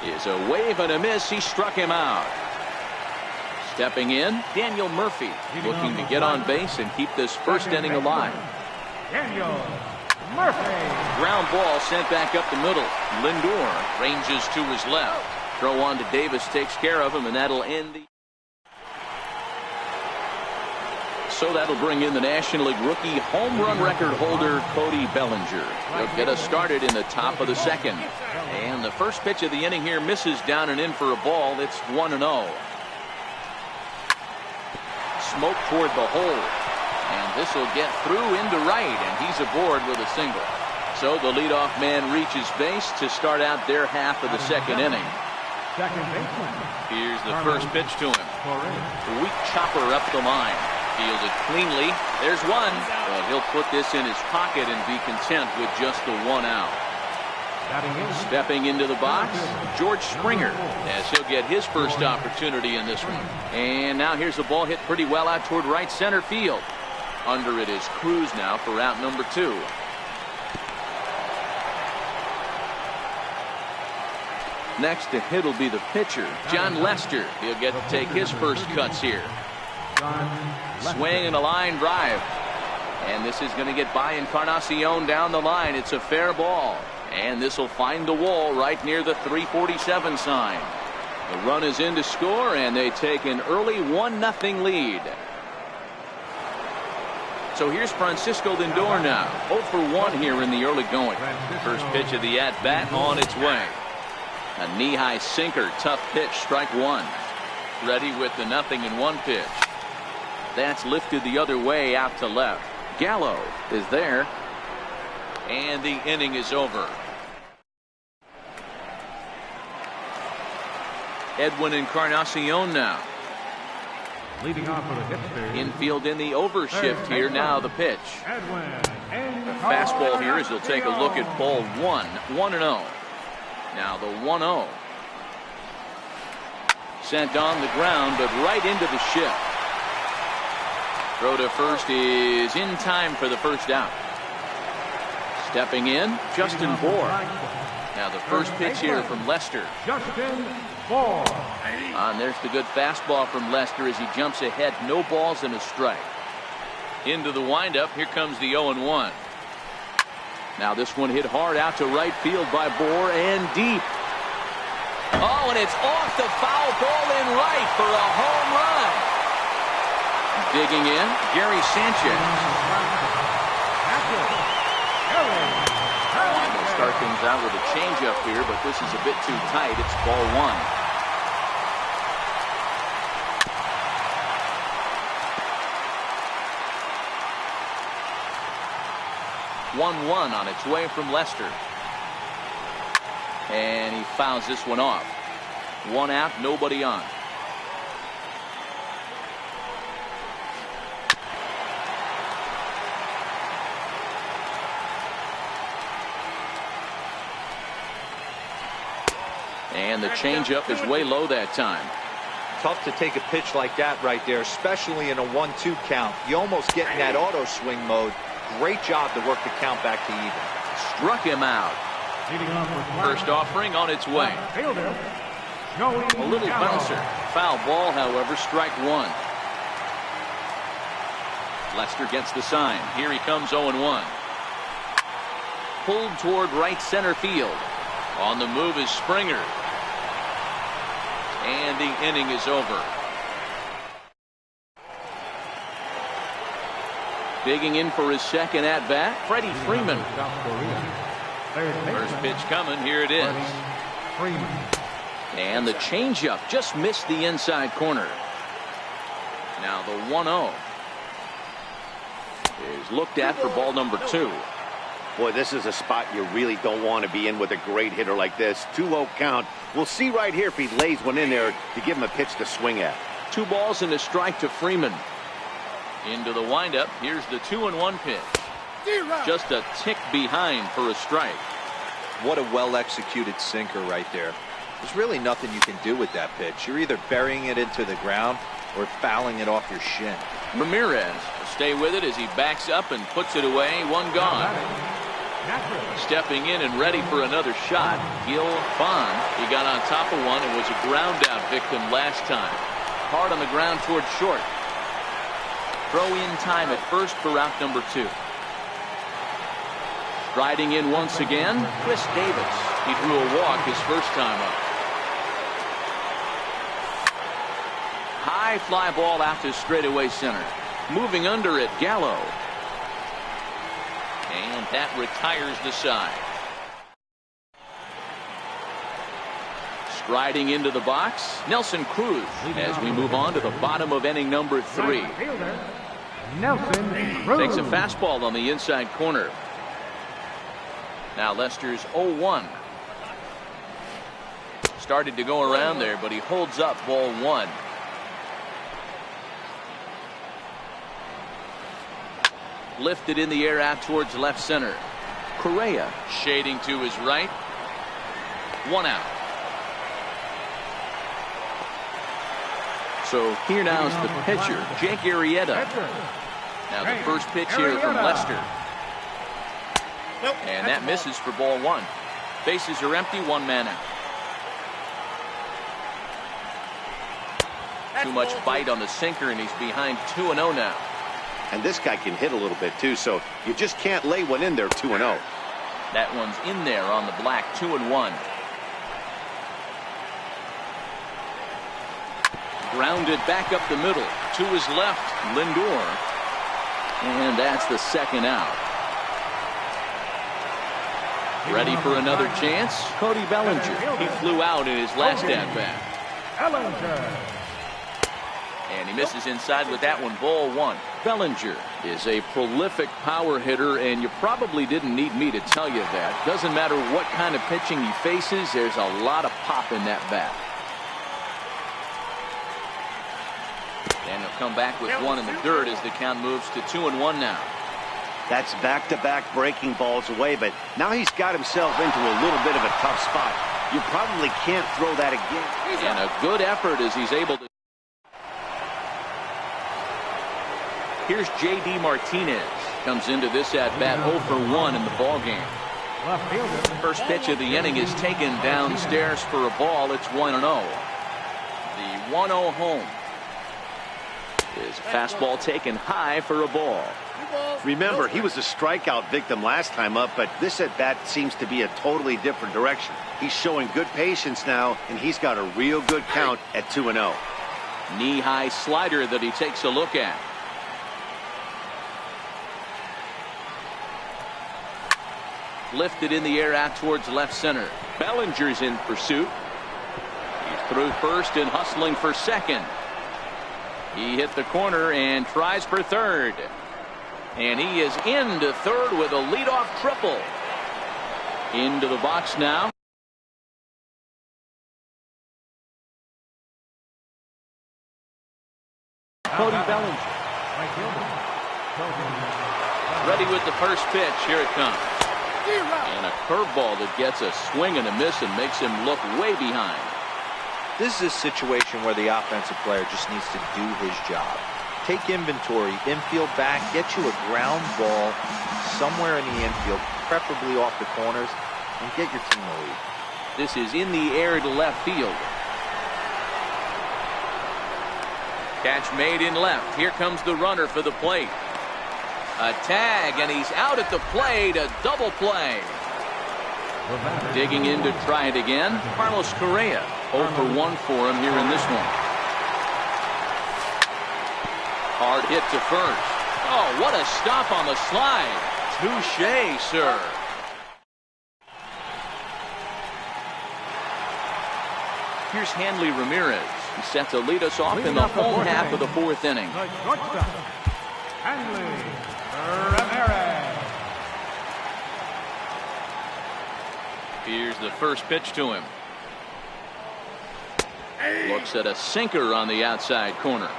Is a wave and a miss. He struck him out. Stepping in, Daniel Murphy, looking to get on base and keep this first inning alive. Daniel Murphy. Ground ball sent back up the middle. Lindor ranges to his left. Throw on to Davis, takes care of him, and that'll end the... So that'll bring in the National League rookie home run record holder, Cody Bellinger. He'll get us started in the top of the second. And the first pitch of the inning here misses down and in for a ball. It's 1-0. Smoke toward the hole. And this will get through into right, and he's aboard with a single. So the leadoff man reaches base to start out their half of the second inning. Here's the first pitch to him. Weak chopper up the line. Fielded cleanly. There's one, but he'll put this in his pocket and be content with just the 1 out. Stepping into the box, George Springer, as he'll get his first opportunity in this one. And now here's the ball hit pretty well out toward right center field. Under it is Cruz now for out number 2. Next to hit will be the pitcher, John Lester. He'll get to take his first cuts here. Swing and a line drive. And this is going to get by Encarnacion down the line. It's a fair ball. And this will find the wall right near the 347 sign. The run is in to score, and they take an early 1-0 lead. So here's Francisco Lindor now. 0 for 1 here in the early going. First pitch of the at-bat on its way. A knee-high sinker, tough pitch, strike 1. Ready with the 0-1 pitch. That's lifted the other way out to left. Gallo is there. And the inning is over. Edwin Encarnacion now. Leading off for the Hipsters. Infield in the overshift here. Now the pitch. The fastball here as he'll take a look at ball 1. 1-0. Now the 1-0. Sent on the ground, but right into the shift. Throw to first is in time for the first out. Stepping in, Justin Bohr. Now the first pitch here from Lester. Justin Bohr. And there's the good fastball from Lester as he jumps ahead. No balls and a strike. Into the windup. Here comes the 0-1. Now this one hit hard out to right field by Bohr and deep. Oh, and it's off the foul ball in right for a home run. Digging in, Gary Sanchez. We'll start things out with a changeup here, but this is a bit too tight. It's ball one. One on its way from Lester. And he fouls this one off. One out, nobody on. And the changeup is way low that time. Tough to take a pitch like that right there, especially in a 1-2 count. You almost get in that auto swing mode. Great job to work the count back to even. Struck him out. First offering on its way. A little bouncer. Foul ball, however, strike one. Lester gets the sign. Here he comes 0-1. Pulled toward right center field. On the move is Springer. And the inning is over. Digging in for his second at-bat, Freddie Freeman. First pitch coming, here it is. And the changeup just missed the inside corner. Now the 1-0 is looked at for ball number 2. Boy, this is a spot you really don't want to be in with a great hitter like this. 2-0 count. We'll see right here if he lays one in there to give him a pitch to swing at. 2 balls and a strike to Freeman. Into the windup. Here's the 2-1 pitch. Just a tick behind for a strike. What a well-executed sinker right there. There's really nothing you can do with that pitch. You're either burying it into the ground or fouling it off your shin. Ramirez will stay with it as he backs up and puts it away. One gone. Stepping in and ready for another shot, Gil Bond. He got on top of one and was a ground out victim last time. Hard on the ground toward short. Throw in time at first for route number 2. Striding in once again, Chris Davis. He drew a walk his first time up. High fly ball out to straightaway center. Moving under it, Gallo. And that retires the side. Striding into the box, Nelson Cruz, as we move on to the bottom of inning number 3. Nelson Cruz Takes a fastball on the inside corner. Now Lester's 0-1. Started to go around there, but he holds up ball 1. Lifted in the air out towards left center. Correa shading to his right. 1 out. So here now is the pitcher, Jake Arrieta. Now the first pitch here from Lester. And that misses for ball 1. Bases are empty, 1 man out. Too much bite on the sinker, and he's behind 2-0 now. And this guy can hit a little bit too, so you just can't lay one in there 2-0. That one's in there on the black, 2-1. Grounded back up the middle. To his left, Lindor. And that's the second out. Ready for another chance? Cody Bellinger. He flew out in his last at-bat. Bellinger. And he misses inside with that one, ball 1. Bellinger is a prolific power hitter, and you probably didn't need me to tell you that. Doesn't matter what kind of pitching he faces, there's a lot of pop in that bat. And he'll come back with 1 in the dirt as the count moves to 2-1 now. That's back-to-back breaking balls away, but now he's got himself into a little bit of a tough spot. You probably can't throw that again. And a good effort as he's able to. Here's J.D. Martinez. Comes into this at-bat 0 for 1 in the ballgame. Left fielder. First pitch of the inning is taken downstairs for a ball. It's 1-0. The 1-0 home is a fastball taken high for a ball. Remember, he was a strikeout victim last time up, but this at bat seems to be a totally different direction. He's showing good patience now, and he's got a real good count at 2-0. Knee-high slider that he takes a look at. Lifted in the air out towards left center. Bellinger's in pursuit. He's through first and hustling for second. He hit the corner and tries for third. And he is into third with a leadoff triple. Into the box now. Cody Bellinger. Right fielder. Ready with the first pitch. Here it comes. And a curveball that gets a swing and a miss and makes him look way behind. This is a situation where the offensive player just needs to do his job. Take inventory, infield back, get you a ground ball somewhere in the infield, preferably off the corners, and get your team a lead. This is in the air to left field. Catch made in left. Here comes the runner for the plate. A tag, and he's out at the plate. A double play. Digging in to try it again. Carlos Correa. 0 for 1 for him here in this one. Hard hit to first. Oh, what a stop on the slide. Touché, sir. Here's Hanley Ramirez. He's set to lead us off in the home half of the fourth inning. The shortstop, Hanley Ramirez. Here's the first pitch to him. Looks at a sinker on the outside corner.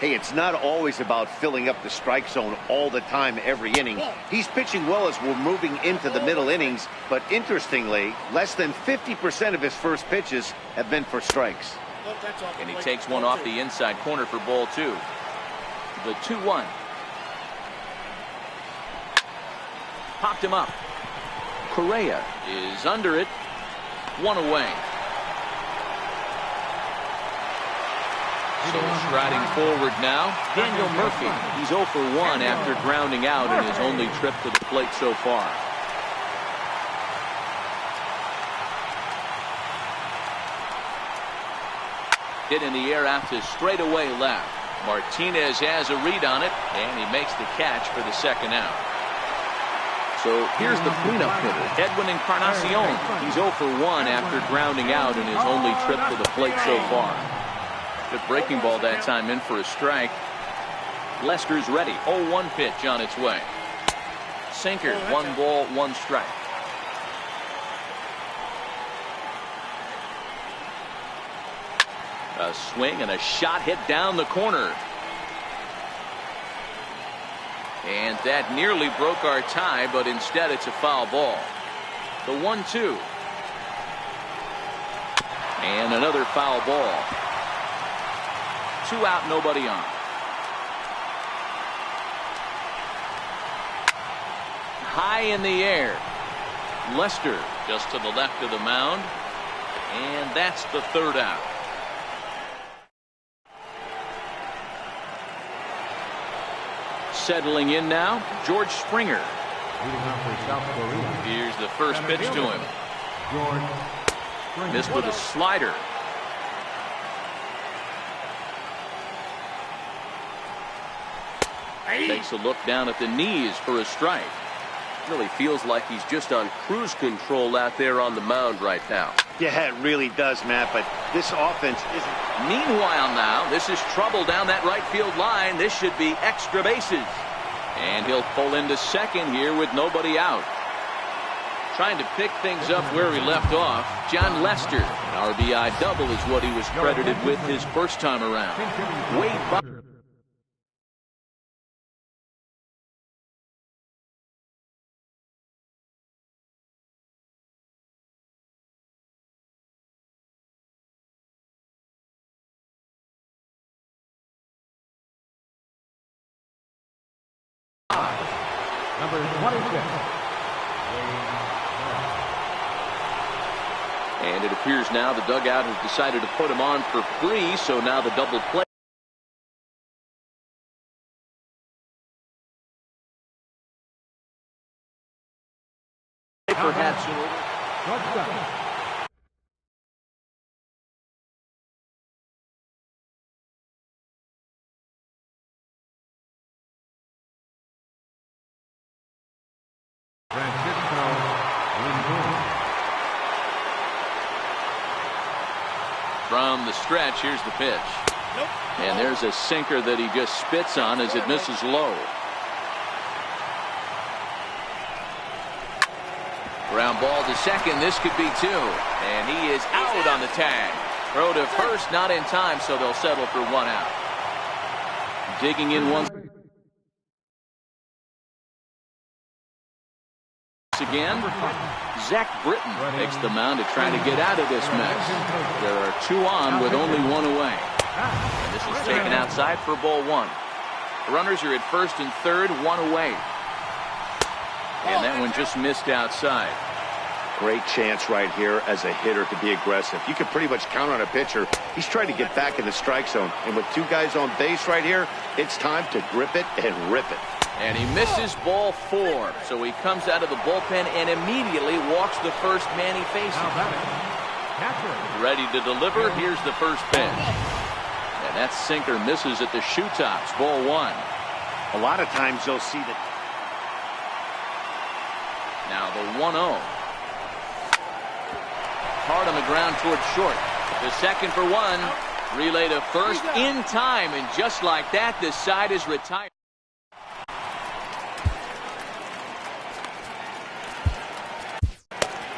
Hey, it's not always about filling up the strike zone all the time every inning. He's pitching well as we're moving into the middle innings, but interestingly, less than 50% of his first pitches have been for strikes. And he takes one off the inside corner for ball 2. The 2-1. Popped him up. Correa is under it. 1 away. So striding forward now, Daniel Murphy. He's 0 for 1 after grounding out in his only trip to the plate so far. Hit in the air out to straightaway left. Martinez has a read on it, and he makes the catch for the second out. So here's the cleanup hitter, Edwin Encarnacion. He's 0 for 1 after grounding out in his only trip to the plate so far. Good breaking ball that time in for a strike. Lester's ready. 0-1 pitch on its way. Sinker, 1 ball, 1 strike. A swing and a shot hit down the corner. And that nearly broke our tie, but instead it's a foul ball. The 1-2. And another foul ball. 2 out, nobody on. High in the air. Lester just to the left of the mound. And that's the 3rd out. Settling in now, George Springer. Leading off for South Korea. Here's the first pitch to him. George Springer. Missed with a slider. Takes a look down at the knees for a strike. Really feels like he's just on cruise control out there on the mound right now. Yeah, it really does, Matt, but this offense isn't. Meanwhile now, this is trouble down that right field line. This should be extra bases. And he'll pull into second here with nobody out. Trying to pick things up where he left off, John Lester. An RBI double is what he was credited with his first time around. Wade Buck. Number 26. And it appears now the dugout has decided to put him on for free, so now the double play. Perhaps from the stretch, here's the pitch. And there's a sinker that he just spits on as it misses low. Ground ball to second. This could be two. And he is out on the tag. Throw to first, not in time, so they'll settle for one out. Digging in one again. Zach Britton takes the mound to try to get out of this mess. There are two on with only one away. And this is taken outside for ball one. The runners are at first and third, one away. And that one just missed outside. Great chance right here as a hitter to be aggressive. You can pretty much count on a pitcher. He's trying to get back in the strike zone. And with two guys on base right here, it's time to grip it and rip it. And he misses ball four. So he comes out of the bullpen and immediately walks the first man he faces. Ready to deliver. Here's the first pitch. And that sinker misses at the shoe tops. Ball one. A lot of times you'll see that. Now the 1-0. Hard on the ground towards short. The second for one. Relay to first in time. And just like that, this side is retired.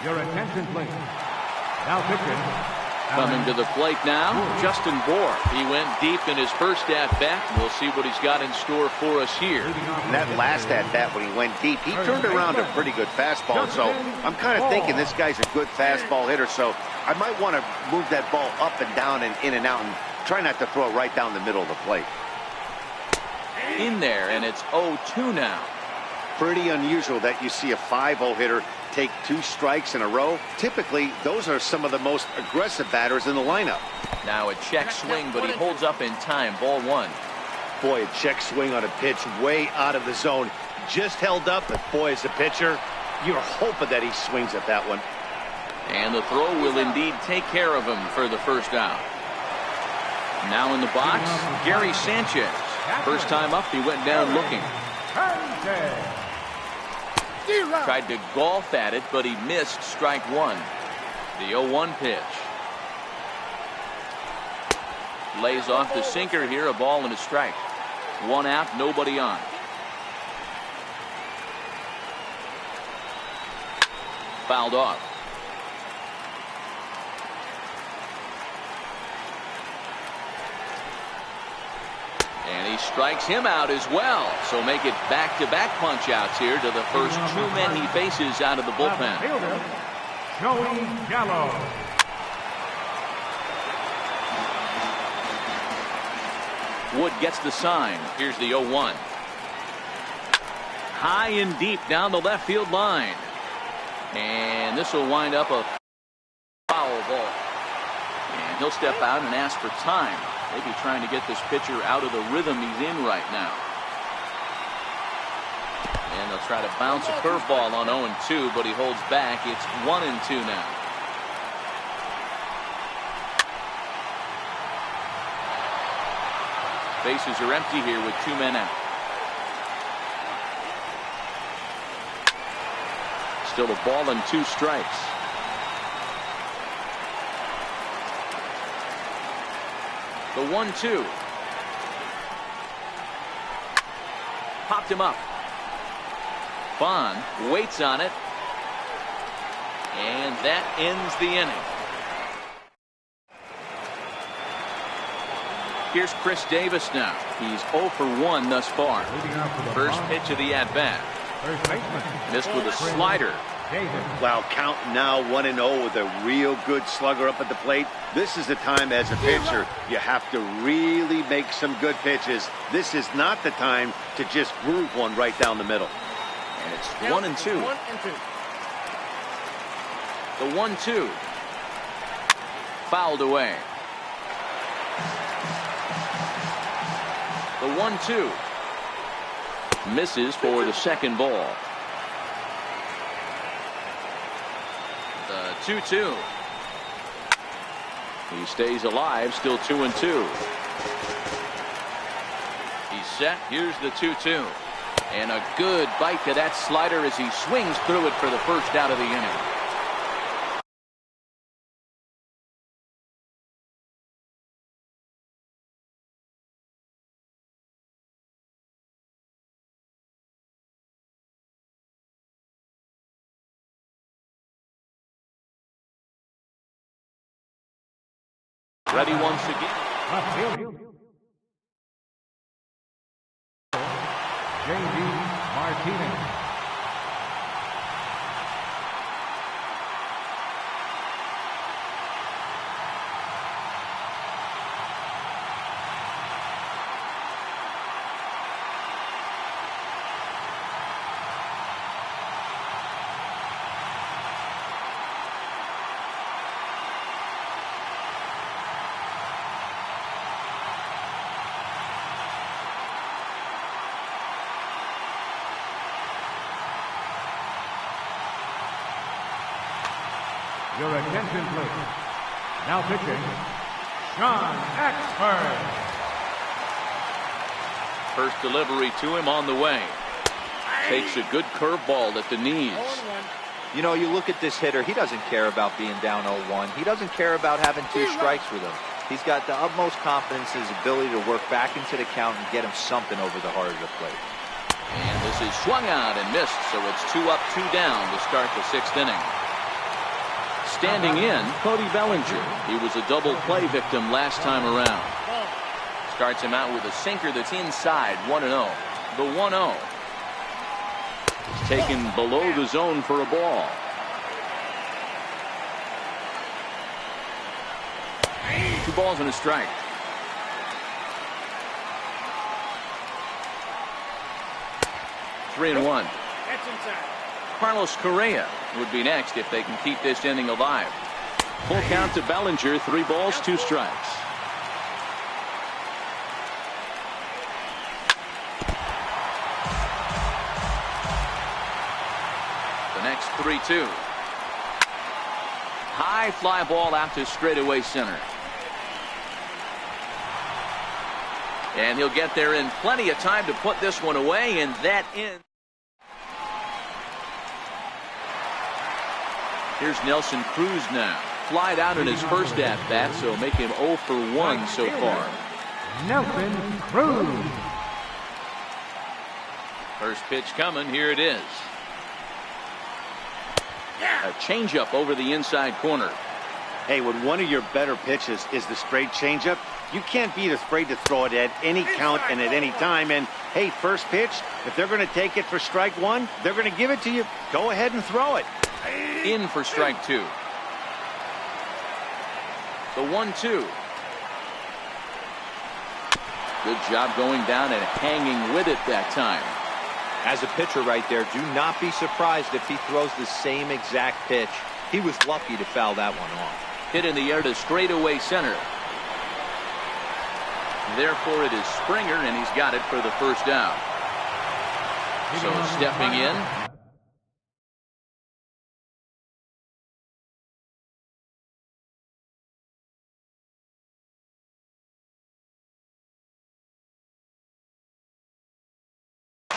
Your attention, please. Now pitching. Coming to the plate now, Justin Bohr. He went deep in his first at-bat. We'll see what he's got in store for us here. And that last at-bat when he went deep, he turned around a pretty good fastball. So I'm kind of thinking this guy's a good fastball hitter. So I might want to move that ball up and down and in and out and try not to throw it right down the middle of the plate. In there, and it's 0-2 now. Pretty unusual that you see a 5-0 hitter take two strikes in a row. Typically, those are some of the most aggressive batters in the lineup. Now a check swing, but he holds up in time. Ball one. Boy, a check swing on a pitch way out of the zone. Just held up, but boy, as a pitcher, you're hoping that he swings at that one. And the throw will indeed take care of him for the first out. Now in the box, Gary Sanchez. First time up, he went down looking. Tried to golf at it, but he missed strike one. The 0-1 pitch. Lays off the sinker here, a ball and a strike. One out, nobody on. Fouled off. And he strikes him out as well. So make it back-to-back punch-outs here to the first two men he faces out of the bullpen. Joey Gallo. Wood gets the sign. Here's the 0-1. High and deep down the left field line. And this will wind up a foul ball. And he'll step out and ask for time. Maybe trying to get this pitcher out of the rhythm he's in right now. And they'll try to bounce a curveball on 0-2, but he holds back. It's 1-2 now. Bases are empty here with two men out. Still a ball and two strikes. The 1-2. Popped him up. Bond waits on it. And that ends the inning. Here's Chris Davis now. He's 0 for 1 thus far. First pitch of the at-bat. Missed with a slider. Wow, count now 1-0 with a real good slugger up at the plate. This is the time as a pitcher you have to really make some good pitches. This is not the time to just groove one right down the middle. And it's 1-2. The 1-2. fouled away. The 1-2 misses for the second ball. The 2-2. He stays alive, still 2-2. He's set. Here's the 2-2. And a good bite to that slider as he swings through it for the first out of the inning. Ready once again. J.D. Martinez. Your attention, please. Now pitching, Sean Axford. First delivery to him on the way. Takes a good curveball at the knees. You know, you look at this hitter, he doesn't care about being down 0-1. He doesn't care about having 2 strikes with him. He's got the utmost confidence in his ability to work back into the count and get him something over the heart of the plate. And this is swung out and missed, so it's 2 up, 2 down to start the 6th inning. Standing in, Cody Bellinger. He was a double play victim last time around. Starts him out with a sinker that's inside, 1-0. The 1-0. He's taken below the zone for a ball. Two balls and a strike. Three and one. That's inside. Carlos Correa would be next if they can keep this inning alive. Full count to Bellinger, 3 balls, 2 strikes. The next 3-2. High fly ball out to straightaway center. And he'll get there in plenty of time to put this one away, and that ends. Here's Nelson Cruz now. Flied out in his first at-bat, so make him 0 for 1 so far. Nelson Cruz. First pitch coming. Here it is. A changeup over the inside corner. Hey, when one of your better pitches is the straight changeup, you can't be afraid to throw it at any count and at any time. And, hey, first pitch, if they're going to take it for strike 1, they're going to give it to you. Go ahead and throw it. In for strike 2. The 1-2. Good job going down and hanging with it that time. As a pitcher right there, do not be surprised if he throws the same exact pitch. He was lucky to foul that one off. Hit in the air to straightaway center. Therefore, it is Springer, and he's got it for the first out. So stepping in.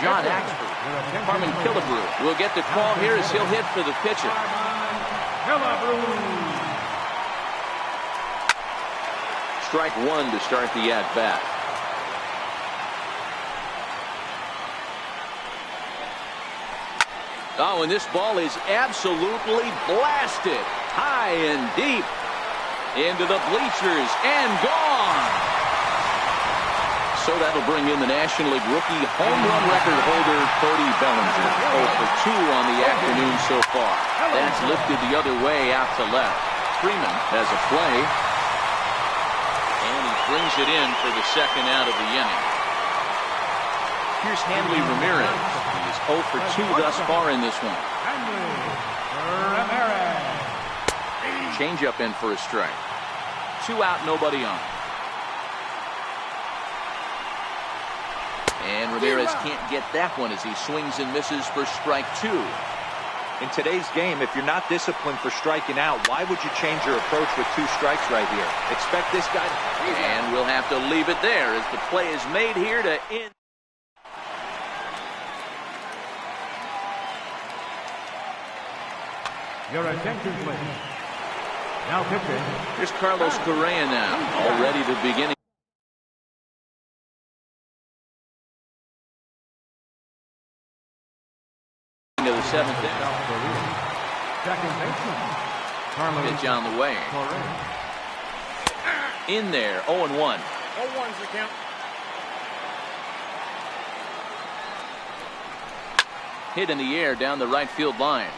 John Axford. Carmen Killebrew will get the call here as he'll hit for the pitcher. Strike 1 to start the at-bat. Oh, and this ball is absolutely blasted high and deep into the bleachers and gone. So that'll bring in the National League rookie home run record holder, Cody Bellinger. 0 for 2 on the afternoon so far. That's lifted the other way out to left. Freeman has a play. And he brings it in for the second out of the inning. Here's Hanley Ramirez. He is 0 for 2 thus far in this one. Change up in for a strike. 2 out, nobody on. And Ramirez can't get that one as he swings and misses for strike 2. In today's game, if you're not disciplined for striking out, why would you change your approach with 2 strikes right here? Expect this guy to... And we'll have to leave it there as the play is made here to end. Your attention, please. Now pitching. Here's Carlos Correa now, already the beginning of the 7th inning. Second baseman. Carlos Pitch on the way. Correa. In there, 0-1. 0-1's the count. Hit in the air down the right field line.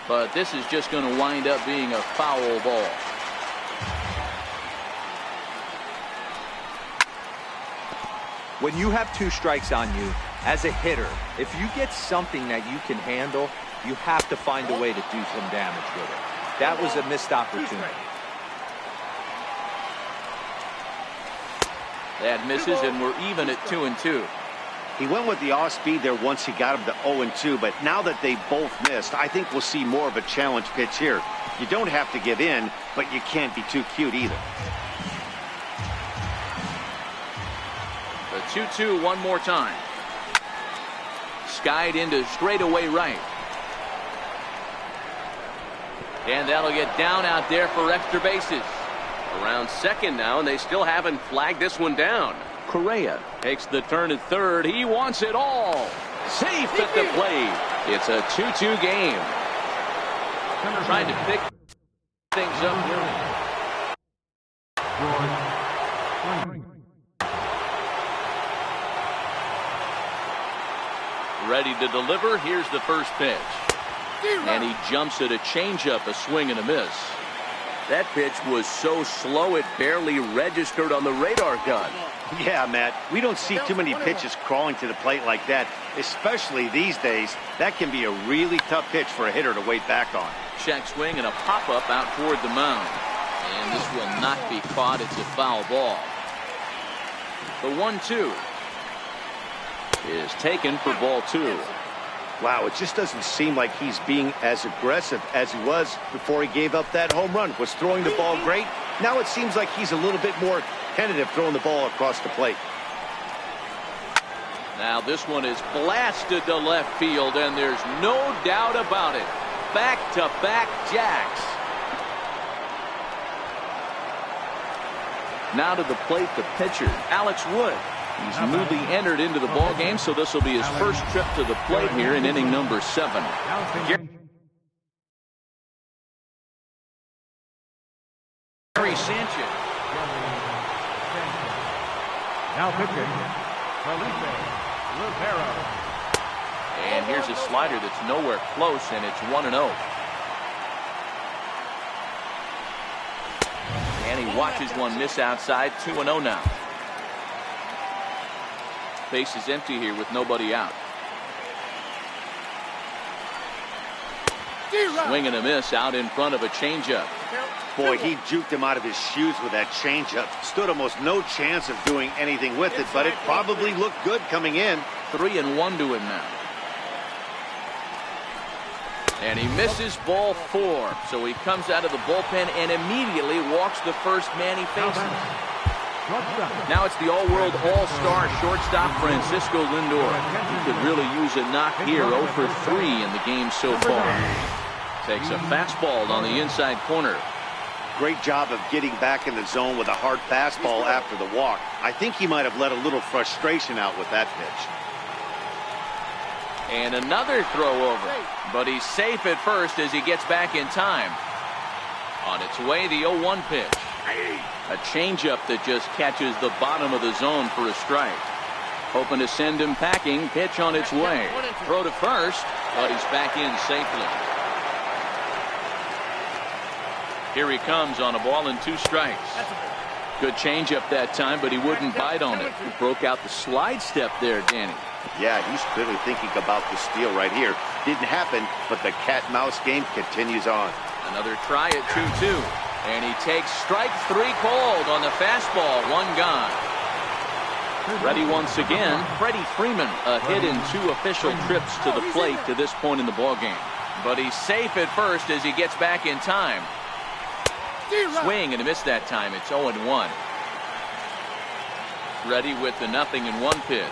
But this is just going to wind up being a foul ball. When you have 2 strikes on you, as a hitter, if you get something that you can handle, you have to find a way to do some damage with it. That was a missed opportunity. That misses, and we're even at 2-2. He went with the off speed there once he got him to 0-2, but now that they both missed, I think we'll see more of a challenge pitch here. You don't have to give in, but you can't be too cute either. The 2-2 one more time. Skied into straightaway right. And that'll get down out there for extra bases. Around second now, and they still haven't flagged this one down. Correa takes the turn at third. He wants it all. Safe at the plate. It's a 2-2 game. Trying to pick things up here. Ready to deliver. Here's the first pitch. And he jumps at a changeup, a swing and a miss. That pitch was so slow it barely registered on the radar gun. Yeah, Matt, we don't see too many pitches crawling to the plate like that, especially these days. That can be a really tough pitch for a hitter to wait back on. Check swing and a pop-up out toward the mound. And this will not be caught. It's a foul ball. The 1-2 is taken for ball 2. Wow, it just doesn't seem like he's being as aggressive as he was before he gave up that home run. Was throwing the ball great. Now it seems like he's a little bit more tentative throwing the ball across the plate. Now this one is blasted to left field, and there's no doubt about it. Back-to-back jacks. Now to the plate, the pitcher, Alex Wood. He's newly entered into the ball game, so this will be his first trip to the plate here in inning number 7. Gary Sanchez. Now pitching, Felipe Rivera. And here's a slider that's nowhere close, and it's 1-0. And he watches one miss outside. 2-0 now. Base is empty here with nobody out. Swing and a miss out in front of a changeup. Boy, he juked him out of his shoes with that changeup. Stood almost no chance of doing anything with it, but it probably looked good coming in. 3-1 to him now. And he misses ball 4. So he comes out of the bullpen and immediately walks the first man he faces. Now it's the all-world all-star shortstop Francisco Lindor. He could really use a knock here. 0 for 3 in the game so far. Takes a fastball on the inside corner. Great job of getting back in the zone with a hard fastball after the walk. I think he might have let a little frustration out with that pitch. And another throw over. But he's safe at first as he gets back in time. On its way, the 0-1 pitch. A changeup that just catches the bottom of the zone for a strike. Hoping to send him packing. Pitch on its way. Throw to first, but he's back in safely. Here he comes on a ball and 2 strikes. Good changeup that time, but he wouldn't bite on it. He broke out the slide step there, Danny. Yeah, he's clearly thinking about the steal right here. Didn't happen, but the cat-mouse game continues on. Another try at 2-2. And he takes strike 3 called on the fastball. 1 gone. Ready once again, Freddie Freeman. A hit in 2 official trips to the plate to this point in the ballgame. But he's safe at first as he gets back in time. Swing and a miss that time. It's 0-1. Ready with the 0-1 pitch.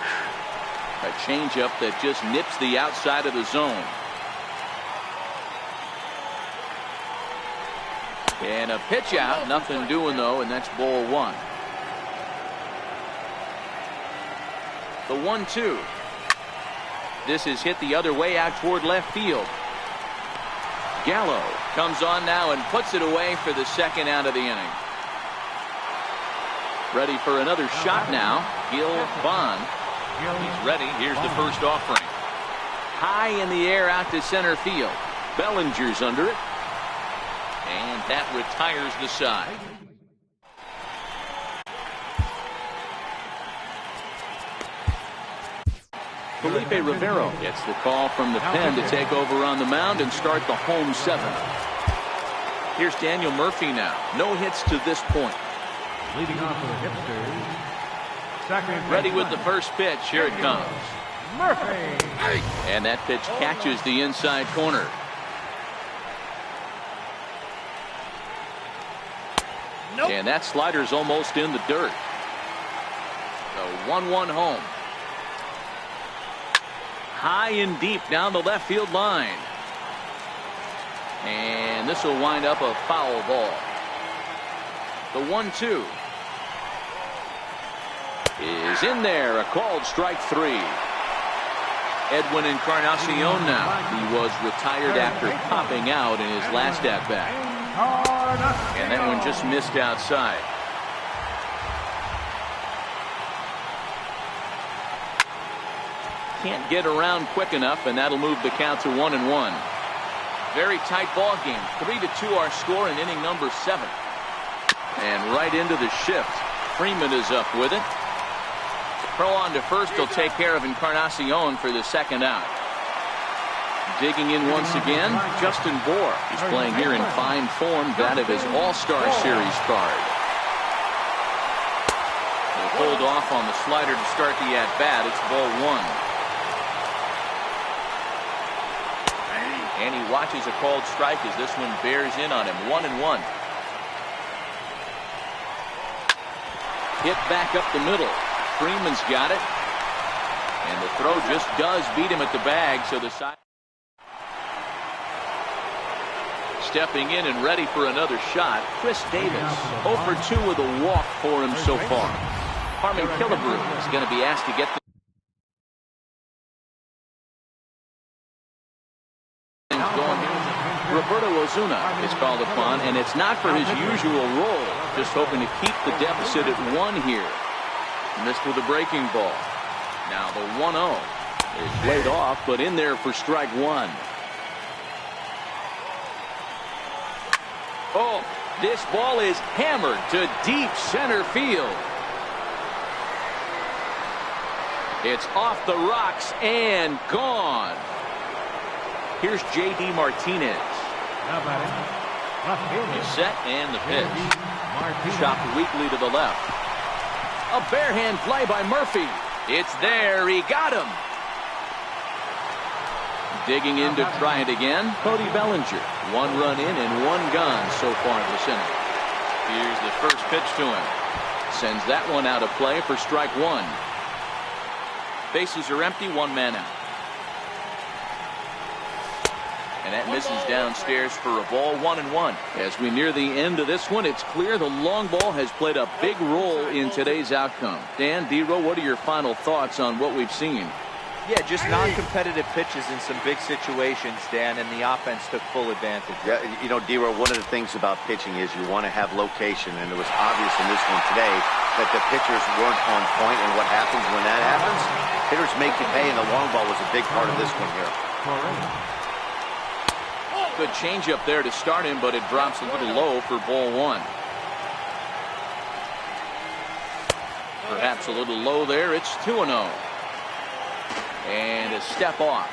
A changeup that just nips the outside of the zone. And a pitch out. Nothing doing though, and that's ball 1. The 1-2. This is hit the other way out toward left field. Gallo comes on now and puts it away for the 2nd out of the inning. Ready for another shot now. Gil Bond. He's ready. Here's the first offering. High in the air out to center field. Bellinger's under it. And that retires the side. Felipe Rivero gets the call from the pen to take over on the mound and start the home 7th. Here's Daniel Murphy now. No hits to this point. Leading off for the hipsters. Second. Ready with the first pitch. Here it comes. Murphy. And that pitch catches the inside corner. Nope. And that slider's almost in the dirt. The 1-1 home. High and deep down the left field line. And this will wind up a foul ball. The 1-2 is in there. A called strike 3. Edwin Encarnacion now. He was retired after popping out in his last at-bat. And that one just missed outside. Can't get around quick enough, and that'll move the count to 1-1. Very tight ball game. 3-2 our score in inning number 7. And right into the shift. Freeman is up with it. Throw on to first will take care of Encarnacion for the 2nd out. Digging in once again, Justin Bohr. He's playing here in fine form, that of his All-Star Series card. He'll hold off on the slider to start the at-bat. It's ball 1. And he watches a called strike as this one bears in on him. 1-1. Hit back up the middle. Freeman's got it. And the throw just does beat him at the bag, so the side. Stepping in and ready for another shot, Chris Davis. 0 for 2 with a walk for him so far. Harmon Killebrew is going to be asked to get things going. Roberto Ozuna is called upon, and it's not for his usual role. Just hoping to keep the deficit at 1 here. Missed with a breaking ball. Now the 1-0 is laid off, but in there for strike 1. Oh, this ball is hammered to deep center field. It's off the rocks and gone. Here's J.D. Martinez. He's set and the pitch. Chopped weakly to the left. A barehand play by Murphy. It's there. He got him. Digging in to try it again, Cody Bellinger. 1 run in and 1 gone so far this inning. Here's the first pitch to him. Sends that one out of play for strike 1. Bases are empty, 1 man out. And that misses downstairs for a ball. 1-1. As we near the end of this one, it's clear the long ball has played a big role in today's outcome. Dan, D-Row, what are your final thoughts on what we've seen? Yeah, just non-competitive pitches in some big situations, Dan, and the offense took full advantage. Yeah, you know, D-Row, one of the things about pitching is you want to have location, and it was obvious in this one today that the pitchers weren't on point, and what happens when that happens? Hitters make you pay, and the long ball was a big part of this one here. Good changeup there to start him, but it drops a little low for ball 1. Perhaps a little low there. It's 2-0. And a step off.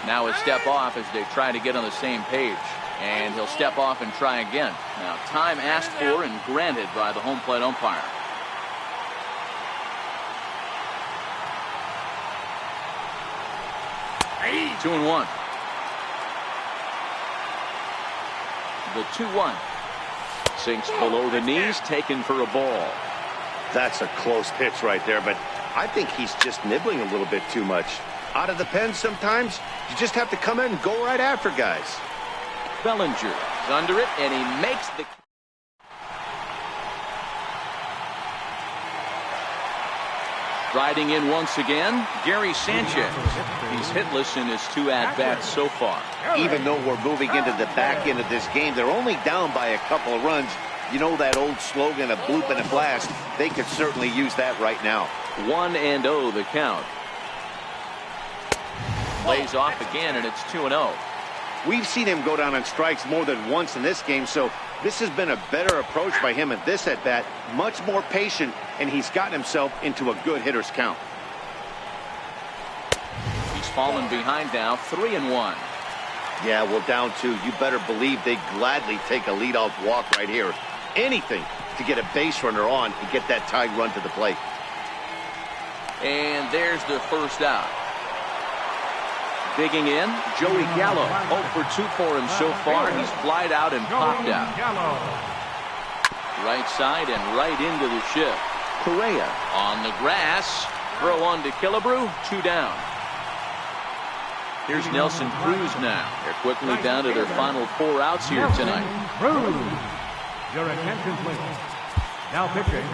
Now a step off as they try to get on the same page. And he'll step off and try again. Now, time asked for and granted by the home plate umpire. Hey. 2-1. The 2-1. Sinks below the knees, taken for a ball. That's a close pitch right there, but I think he's just nibbling a little bit too much. Out of the pen sometimes, you just have to come in and go right after guys. Bellinger is under it, and he makes the... Riding in once again, Gary Sanchez. He's hitless in his 2 at-bats so far. Even though we're moving into the back end of this game, they're only down by a couple of runs. You know that old slogan, a bloop and a blast? They could certainly use that right now. 1-0 the count. Lays off again, and it's 2-0. We've seen him go down on strikes more than once in this game, so this has been a better approach by him at this at-bat. Much more patient, and he's gotten himself into a good hitter's count. He's fallen behind now, 3-1. Yeah, well, down 2. You better believe they'd gladly take a leadoff walk right here. Anything to get a base runner on and get that tying run to the plate. And there's the first out. Digging in, Joey Gallo. 0 for 2 for him so far. He's flied out and popped out. Right side and right into the shift. Correa on the grass. Throw on to Killebrew. 2 down. Here's Nelson Cruz now. They're quickly down to their final 4 outs here tonight. Cruz. Your attention, please. Now pitching.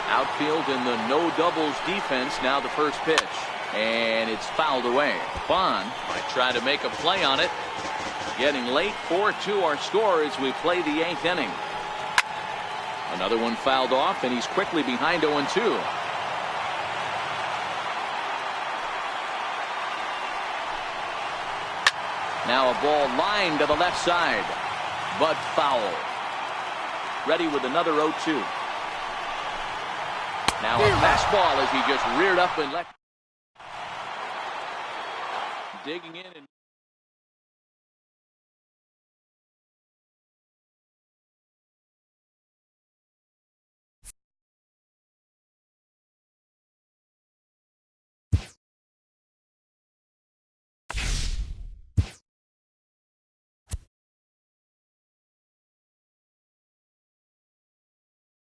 Outfield in the no doubles defense. Now the first pitch. And it's fouled away. Bond might try to make a play on it. Getting late. 4-2 our score as we play the 8th inning. Another one fouled off, and he's quickly behind 0-2. Now a ball lined to the left side, but foul. Ready with another 0-2. Now a fastball as he just reared up and left. Digging in and